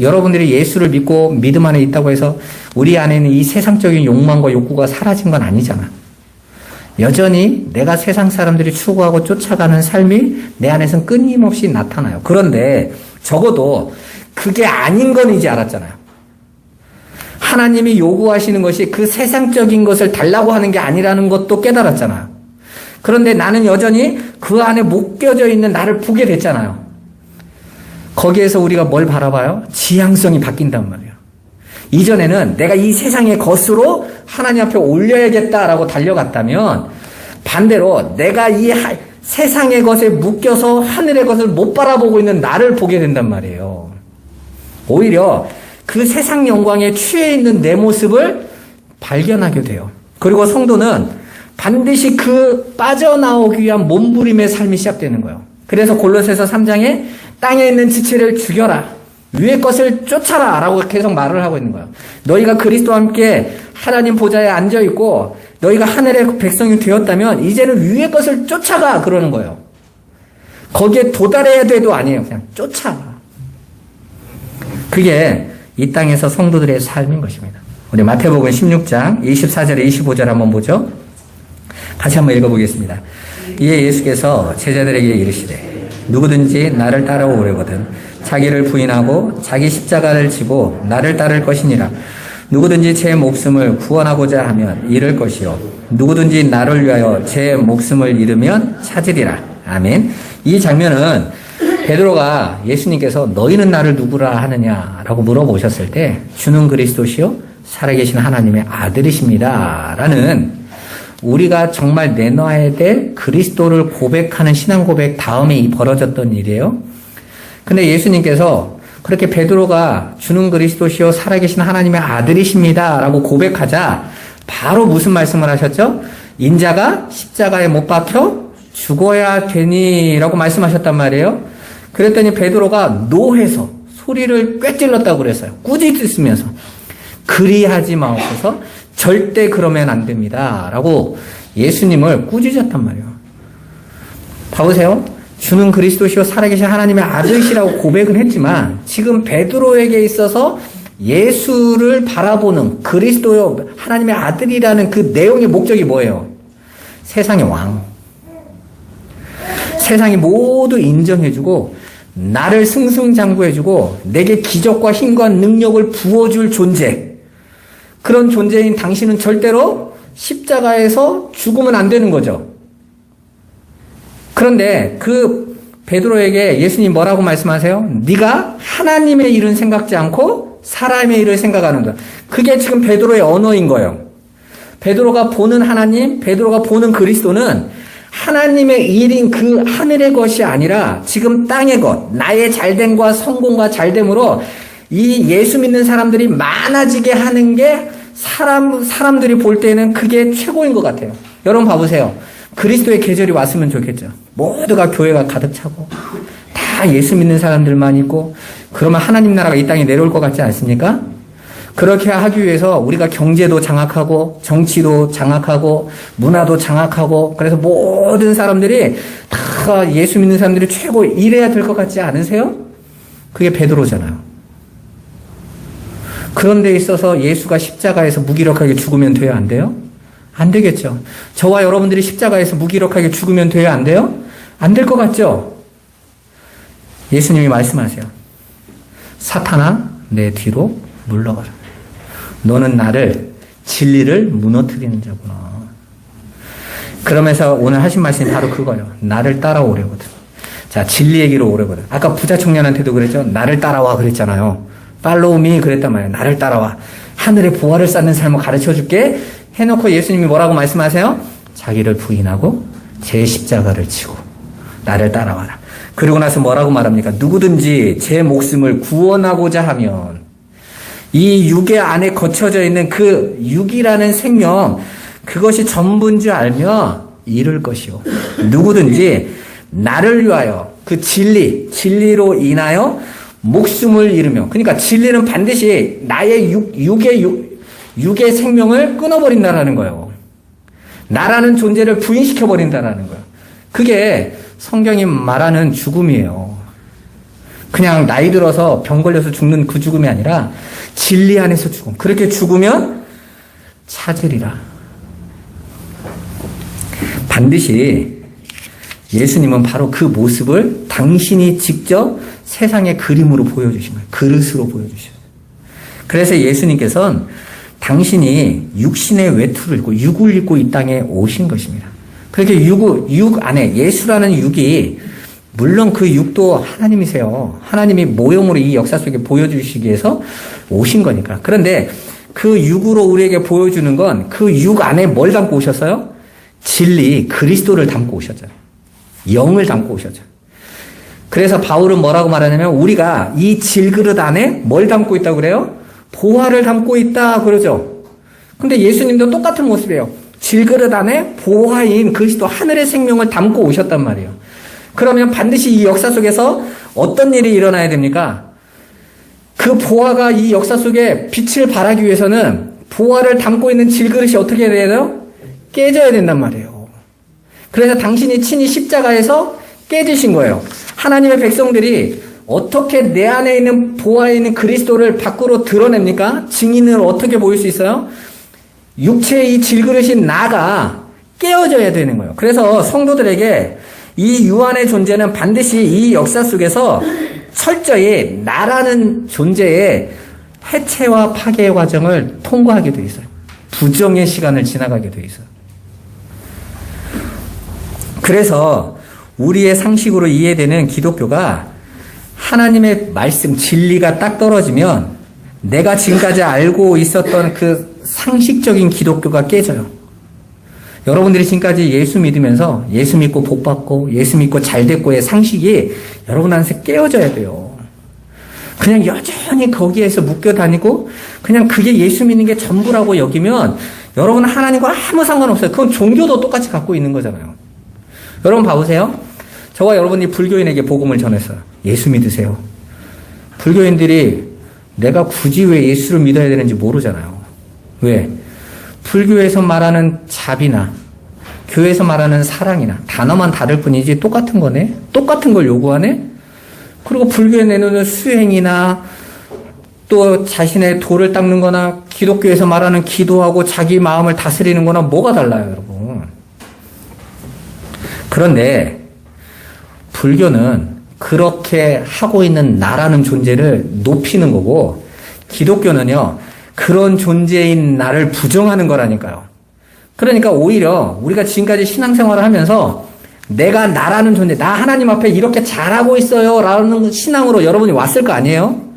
여러분들이 예수를 믿고 믿음 안에 있다고 해서 우리 안에는 이 세상적인 욕망과 욕구가 사라진 건 아니잖아. 여전히 내가 세상 사람들이 추구하고 쫓아가는 삶이 내 안에서는 끊임없이 나타나요. 그런데 적어도 그게 아닌 건 이제 알았잖아요. 하나님이 요구하시는 것이 그 세상적인 것을 달라고 하는 게 아니라는 것도 깨달았잖아요. 그런데 나는 여전히 그 안에 묶여져 있는 나를 보게 됐잖아요. 거기에서 우리가 뭘 바라봐요? 지향성이 바뀐단 말이에요. 이전에는 내가 이 세상의 것으로 하나님 앞에 올려야겠다라고 달려갔다면 반대로 내가 이 세상의 것에 묶여서 하늘의 것을 못 바라보고 있는 나를 보게 된단 말이에요. 오히려 그 세상 영광에 취해 있는 내 모습을 발견하게 돼요. 그리고 성도는 반드시 그 빠져나오기 위한 몸부림의 삶이 시작되는 거예요. 그래서 골로새서 3장에 땅에 있는 지체를 죽여라. 위의 것을 쫓아라 라고 계속 말을 하고 있는 거예요. 너희가 그리스도와 함께 하나님 보좌에 앉아있고 너희가 하늘의 백성이 되었다면 이제는 위의 것을 쫓아가 그러는 거예요. 거기에 도달해야 돼도 아니에요. 그냥 쫓아가. 그게 이 땅에서 성도들의 삶인 것입니다. 우리 마태복음 16장 24절에 25절 한번 보죠. 같이 한번 읽어보겠습니다. 이에 예수께서 제자들에게 이르시되 누구든지 나를 따라오려거든 자기를 부인하고 자기 십자가를 지고 나를 따를 것이니라. 누구든지 제 목숨을 구원하고자 하면 잃을 것이요 누구든지 나를 위하여 제 목숨을 잃으면 찾으리라. 아멘. 이 장면은 베드로가 예수님께서 너희는 나를 누구라 하느냐라고 물어보셨을 때 주는 그리스도시요 살아계신 하나님의 아들이십니다 라는 우리가 정말 내놔야 될 그리스도를 고백하는 신앙 고백 다음에 벌어졌던 일이에요. 근데 예수님께서 그렇게 베드로가 주는 그리스도시요 살아계신 하나님의 아들이십니다 라고 고백하자 바로 무슨 말씀을 하셨죠? 인자가 십자가에 못 박혀 죽어야 되니 라고 말씀하셨단 말이에요. 그랬더니 베드로가 노해서 소리를 꿰찔렀다고 그랬어요. 꾸짖으면서 그리하지 마옵소서 절대 그러면 안 됩니다 라고 예수님을 꾸짖었단 말이에요. 봐보세요. 주는 그리스도시요 살아계신 하나님의 아들이시라고 고백은 했지만 지금 베드로에게 있어서 예수를 바라보는 그리스도요 하나님의 아들이라는 그 내용의 목적이 뭐예요? 세상의 왕. 세상이 모두 인정해주고 나를 승승장구해주고 내게 기적과 힘과 능력을 부어줄 존재. 그런 존재인 당신은 절대로 십자가에서 죽으면 안 되는 거죠. 그런데 그 베드로에게 예수님 뭐라고 말씀하세요? 네가 하나님의 일은 생각지 않고 사람의 일을 생각하는 거야. 그게 지금 베드로의 언어인 거예요. 베드로가 보는 하나님, 베드로가 보는 그리스도는 하나님의 일인 그 하늘의 것이 아니라 지금 땅의 것, 나의 잘됨과 성공과 잘됨으로 이 예수 믿는 사람들이 많아지게 하는 게 사람들이 볼 때는 그게 최고인 것 같아요. 여러분 봐보세요. 그리스도의 계절이 왔으면 좋겠죠. 모두가 교회가 가득 차고 다 예수 믿는 사람들만 있고 그러면 하나님 나라가 이 땅에 내려올 것 같지 않습니까? 그렇게 하기 위해서 우리가 경제도 장악하고 정치도 장악하고 문화도 장악하고 그래서 모든 사람들이 다 예수 믿는 사람들이 최고 이래야 될 것 같지 않으세요? 그게 베드로잖아요. 그런 데 있어서 예수가 십자가에서 무기력하게 죽으면 돼요? 안 돼요? 안 되겠죠. 저와 여러분들이 십자가에서 무기력하게 죽으면 돼요? 안 돼요? 안 될 것 같죠? 예수님이 말씀하세요. 사탄아, 내 뒤로 물러가라. 너는 나를 진리를 무너뜨리는 자구나. 그러면서 오늘 하신 말씀이 바로 그거예요. 나를 따라오려거든. 자, 진리에게로 오려거든. 아까 부자 청년한테도 그랬죠. 나를 따라와 그랬잖아요. 팔로우 미 그랬단 말이에요. 나를 따라와. 하늘의 보화를 쌓는 삶을 가르쳐 줄게 해놓고 예수님이 뭐라고 말씀하세요? 자기를 부인하고 제 십자가를 지고 나를 따라와라. 그리고 나서 뭐라고 말합니까? 누구든지 제 목숨을 구원하고자 하면 이 육의 안에 거쳐져 있는 그 육이라는 생명, 그것이 전부인 줄 알며 이룰 것이요. 누구든지 나를 위하여 그 진리로 인하여 목숨을 잃으며, 그러니까 진리는 반드시 나의 육의 생명을 끊어버린다라는 거예요. 나라는 존재를 부인시켜버린다라는 거예요. 그게 성경이 말하는 죽음이에요. 그냥 나이 들어서 병 걸려서 죽는 그 죽음이 아니라 진리 안에서 죽음. 그렇게 죽으면 찾으리라. 반드시 예수님은 바로 그 모습을 당신이 직접 세상의 그림으로 보여주신 거예요. 그릇으로 보여주셨어요. 그래서 예수님께서는 당신이 육신의 외투를 입고 육을 입고 이 땅에 오신 것입니다. 그렇게 육 안에 예수라는 육이, 물론 그 육도 하나님이세요. 하나님이 모형으로 이 역사 속에 보여주시기 위해서 오신 거니까. 그런데 그 육으로 우리에게 보여주는 건 그 육 안에 뭘 담고 오셨어요? 진리, 그리스도를 담고 오셨죠. 영을 담고 오셨죠. 그래서 바울은 뭐라고 말하냐면 우리가 이 질그릇 안에 뭘 담고 있다고 그래요? 보화를 담고 있다 그러죠. 근데 예수님도 똑같은 모습이에요. 질그릇 안에 보화인 그리스도 하늘의 생명을 담고 오셨단 말이에요. 그러면 반드시 이 역사 속에서 어떤 일이 일어나야 됩니까? 그 보화가 이 역사 속에 빛을 발하기 위해서는 보화를 담고 있는 질그릇이 어떻게 해야 돼요? 깨져야 된단 말이에요. 그래서 당신이 친히 십자가에서 깨지신 거예요. 하나님의 백성들이 어떻게 내 안에 있는 보화에 있는 그리스도를 밖으로 드러냅니까? 증인을 어떻게 보일 수 있어요? 육체의 이 질그릇인 나가 깨어져야 되는 거예요. 그래서 성도들에게 이 유한의 존재는 반드시 이 역사 속에서 철저히 나라는 존재의 해체와 파괴의 과정을 통과하게 돼 있어요. 부정의 시간을 지나가게 돼 있어요. 그래서 우리의 상식으로 이해되는 기독교가 하나님의 말씀, 진리가 딱 떨어지면 내가 지금까지 알고 있었던 그 상식적인 기독교가 깨져요. 여러분들이 지금까지 예수 믿으면서 예수 믿고 복 받고 예수 믿고 잘 됐고의 상식이 여러분한테 깨어져야 돼요. 그냥 여전히 거기에서 묶여 다니고 그냥 그게 예수 믿는 게 전부라고 여기면 여러분은 하나님과 아무 상관없어요. 그건 종교도 똑같이 갖고 있는 거잖아요. 여러분 봐보세요. 저와 여러분이 불교인에게 복음을 전했어요. 예수 믿으세요. 불교인들이 내가 굳이 왜 예수를 믿어야 되는지 모르잖아요. 왜? 불교에서 말하는 자비나 교회에서 말하는 사랑이나 단어만 다를 뿐이지 똑같은 거네? 똑같은 걸 요구하네? 그리고 불교에 내놓는 수행이나 또 자신의 도를 닦는 거나 기독교에서 말하는 기도하고 자기 마음을 다스리는 거나 뭐가 달라요, 여러분? 그런데 불교는 그렇게 하고 있는 나라는 존재를 높이는 거고 기독교는요, 그런 존재인 나를 부정하는 거라니까요. 그러니까 오히려 우리가 지금까지 신앙생활을 하면서 내가 나라는 존재, 나 하나님 앞에 이렇게 잘하고 있어요 라는 신앙으로 여러분이 왔을 거 아니에요?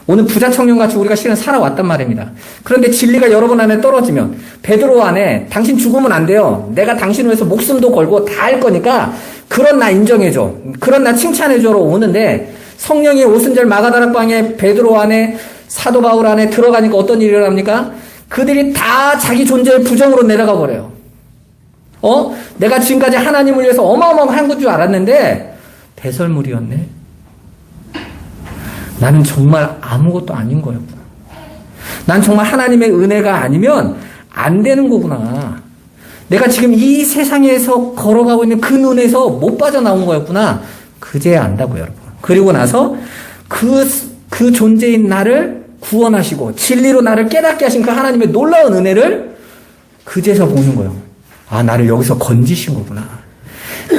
오늘 부자 청년같이 우리가 실은 살아왔단 말입니다. 그런데 진리가 여러분 안에 떨어지면 베드로 안에 당신 죽으면 안 돼요. 내가 당신을 위해서 목숨도 걸고 다 할 거니까 그런 나 인정해줘. 그런 나 칭찬해줘로 오는데 성령이 오순절 마가다락방에 베드로 안에 사도 바울 안에 들어가니까 어떤 일이 일어납니까? 그들이 다 자기 존재의 부정으로 내려가 버려요. 내가 지금까지 하나님을 위해서 어마어마한 건 줄 알았는데 배설물이었네. 나는 정말 아무것도 아닌 거였구나. 난 정말 하나님의 은혜가 아니면 안 되는 거구나. 내가 지금 이 세상에서 걸어가고 있는 그 눈에서 못 빠져나온 거였구나. 그제야 안다고요, 여러분. 그리고 나서 그 존재인 나를 구원하시고 진리로 나를 깨닫게 하신 그 하나님의 놀라운 은혜를 그제서 보는 거예요. 아, 나를 여기서 건지신 거구나.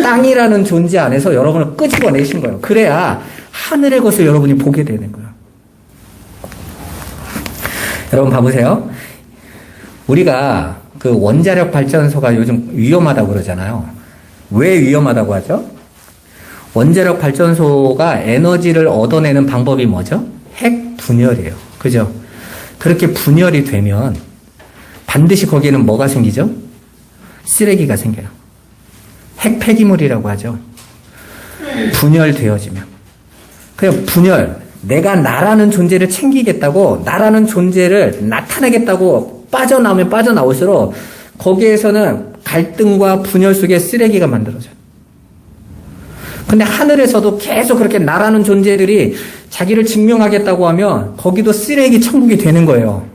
땅이라는 존재 안에서 여러분을 끄집어내신 거예요. 그래야 하늘의 것을 여러분이 보게 되는 거예요. 여러분 봐보세요. 우리가 그 원자력 발전소가 요즘 위험하다고 그러잖아요. 왜 위험하다고 하죠? 원자력 발전소가 에너지를 얻어내는 방법이 뭐죠? 핵 분열이에요. 그죠? 그렇게 분열이 되면 반드시 거기에는 뭐가 생기죠? 쓰레기가 생겨요. 핵폐기물이라고 하죠. 분열되어지면. 그냥 분열, 내가 나라는 존재를 챙기겠다고, 나라는 존재를 나타내겠다고 빠져나오면 빠져나올수록 거기에서는 갈등과 분열 속에 쓰레기가 만들어져요. 근데 하늘에서도 계속 그렇게 나라는 존재들이 자기를 증명하겠다고 하면 거기도 쓰레기 천국이 되는 거예요.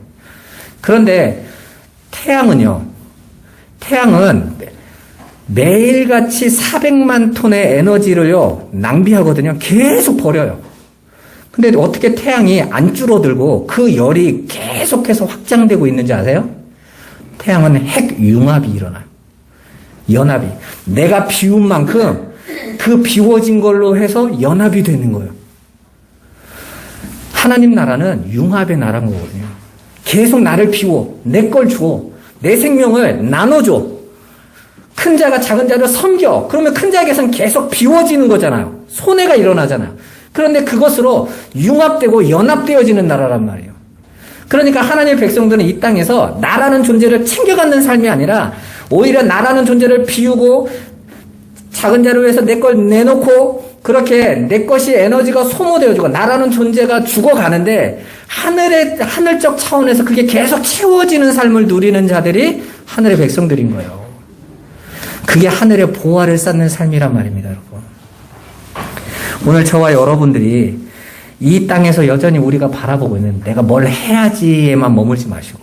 그런데 태양은 매일같이 400만 톤의 에너지를요, 낭비하거든요. 계속 버려요. 근데 어떻게 태양이 안 줄어들고 그 열이 계속해서 확장되고 있는지 아세요? 태양은 핵융합이 일어나요. 연합이. 내가 비운 만큼 그 비워진 걸로 해서 연합이 되는 거예요. 하나님 나라는 융합의 나라인 거거든요. 계속 나를 비워. 내 걸 줘. 내 생명을 나눠줘. 큰 자가 작은 자를 섬겨. 그러면 큰 자에게서는 계속 비워지는 거잖아요. 손해가 일어나잖아요. 그런데 그것으로 융합되고 연합되어지는 나라란 말이에요. 그러니까 하나님의 백성들은 이 땅에서 나라는 존재를 챙겨갖는 삶이 아니라 오히려 나라는 존재를 비우고 작은 자를 위해서 내 걸 내놓고 그렇게 내 것이 에너지가 소모되어지고 나라는 존재가 죽어가는데 하늘적 차원에서 그게 계속 채워지는 삶을 누리는 자들이 하늘의 백성들인 거예요. 그게 하늘의 보화를 쌓는 삶이란 말입니다, 여러분. 오늘 저와 여러분들이 이 땅에서 여전히 우리가 바라보고 있는 내가 뭘 해야지에만 머물지 마시고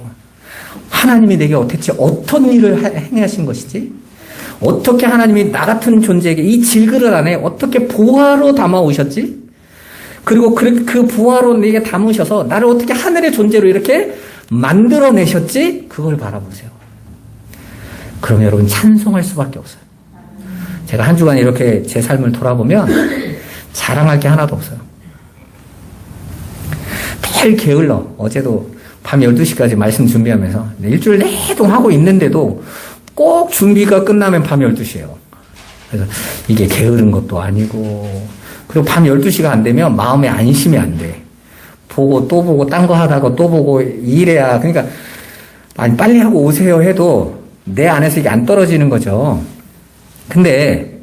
하나님이 내게 대체 어떤 일을 행하신 것이지? 어떻게 하나님이 나 같은 존재에게 이 질그릇 안에 어떻게 보화로 담아오셨지? 그리고 그 보화로 내게 담으셔서 나를 어떻게 하늘의 존재로 이렇게 만들어내셨지? 그걸 바라보세요. 그럼 여러분 찬송할 수밖에 없어요. 제가 한 주간 이렇게 제 삶을 돌아보면 자랑할 게 하나도 없어요. 매일 게을러. 어제도 밤 12시까지 말씀 준비하면서 일주일 내동 하고 있는데도 꼭 준비가 끝나면 밤 12시예요. 그래서 이게 게으른 것도 아니고 그리고 밤 12시가 안 되면 마음에 안심이 안 돼. 보고 또 보고 딴 거 하다가 또 보고 이래야 그러니까 아니 빨리 하고 오세요 해도 내 안에서 이게 안 떨어지는 거죠. 근데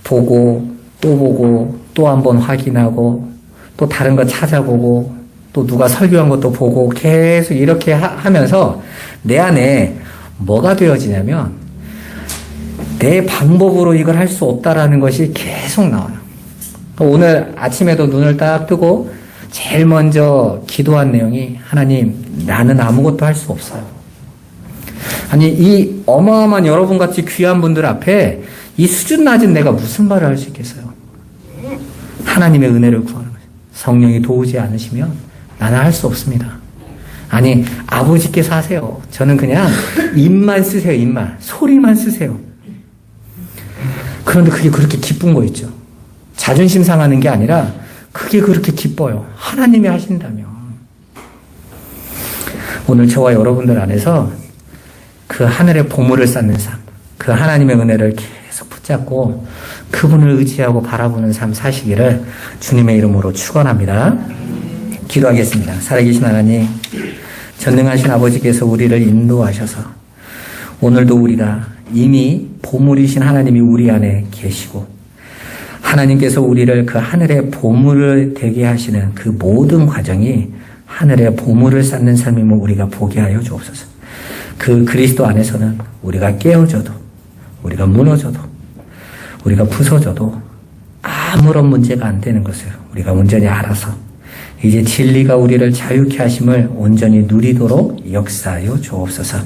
보고 또 한번 확인하고 또 다른 거 찾아보고 또 누가 설교한 것도 보고 계속 이렇게 하면서 내 안에 뭐가 되어지냐면 내 방법으로 이걸 할 수 없다라는 것이 계속 나와요. 오늘 아침에도 눈을 딱 뜨고 제일 먼저 기도한 내용이 하나님 나는 아무것도 할 수 없어요. 아니 이 어마어마한 여러분같이 귀한 분들 앞에 이 수준 낮은 내가 무슨 말을 할 수 있겠어요. 하나님의 은혜를 구하는 거예요. 성령이 도우지 않으시면 나는 할 수 없습니다. 아니 아버지께서 하세요. 저는 그냥 입만 쓰세요. 입만. 소리만 쓰세요. 그런데 그게 그렇게 기쁜 거 있죠. 자존심 상하는 게 아니라 그게 그렇게 기뻐요. 하나님이 하신다면. 오늘 저와 여러분들 안에서 그 하늘의 보물을 쌓는 삶, 그 하나님의 은혜를 계속 붙잡고 그분을 의지하고 바라보는 삶 사시기를 주님의 이름으로 축원합니다. 기도하겠습니다. 살아계신 하나님, 전능하신 아버지께서 우리를 인도하셔서 오늘도 우리가 이미 보물이신 하나님이 우리 안에 계시고 하나님께서 우리를 그 하늘의 보물을 되게 하시는 그 모든 과정이 하늘의 보물을 쌓는 삶임을 우리가 보게 하여 주옵소서. 그 그리스도 안에서는 우리가 깨어져도 우리가 무너져도 우리가 부서져도 아무런 문제가 안 되는 것을 우리가 온전히 알아서 이제 진리가 우리를 자유케 하심을 온전히 누리도록 역사하여 주옵소서.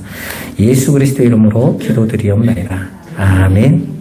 예수 그리스도 이름으로 기도드리옵나이다. 아멘.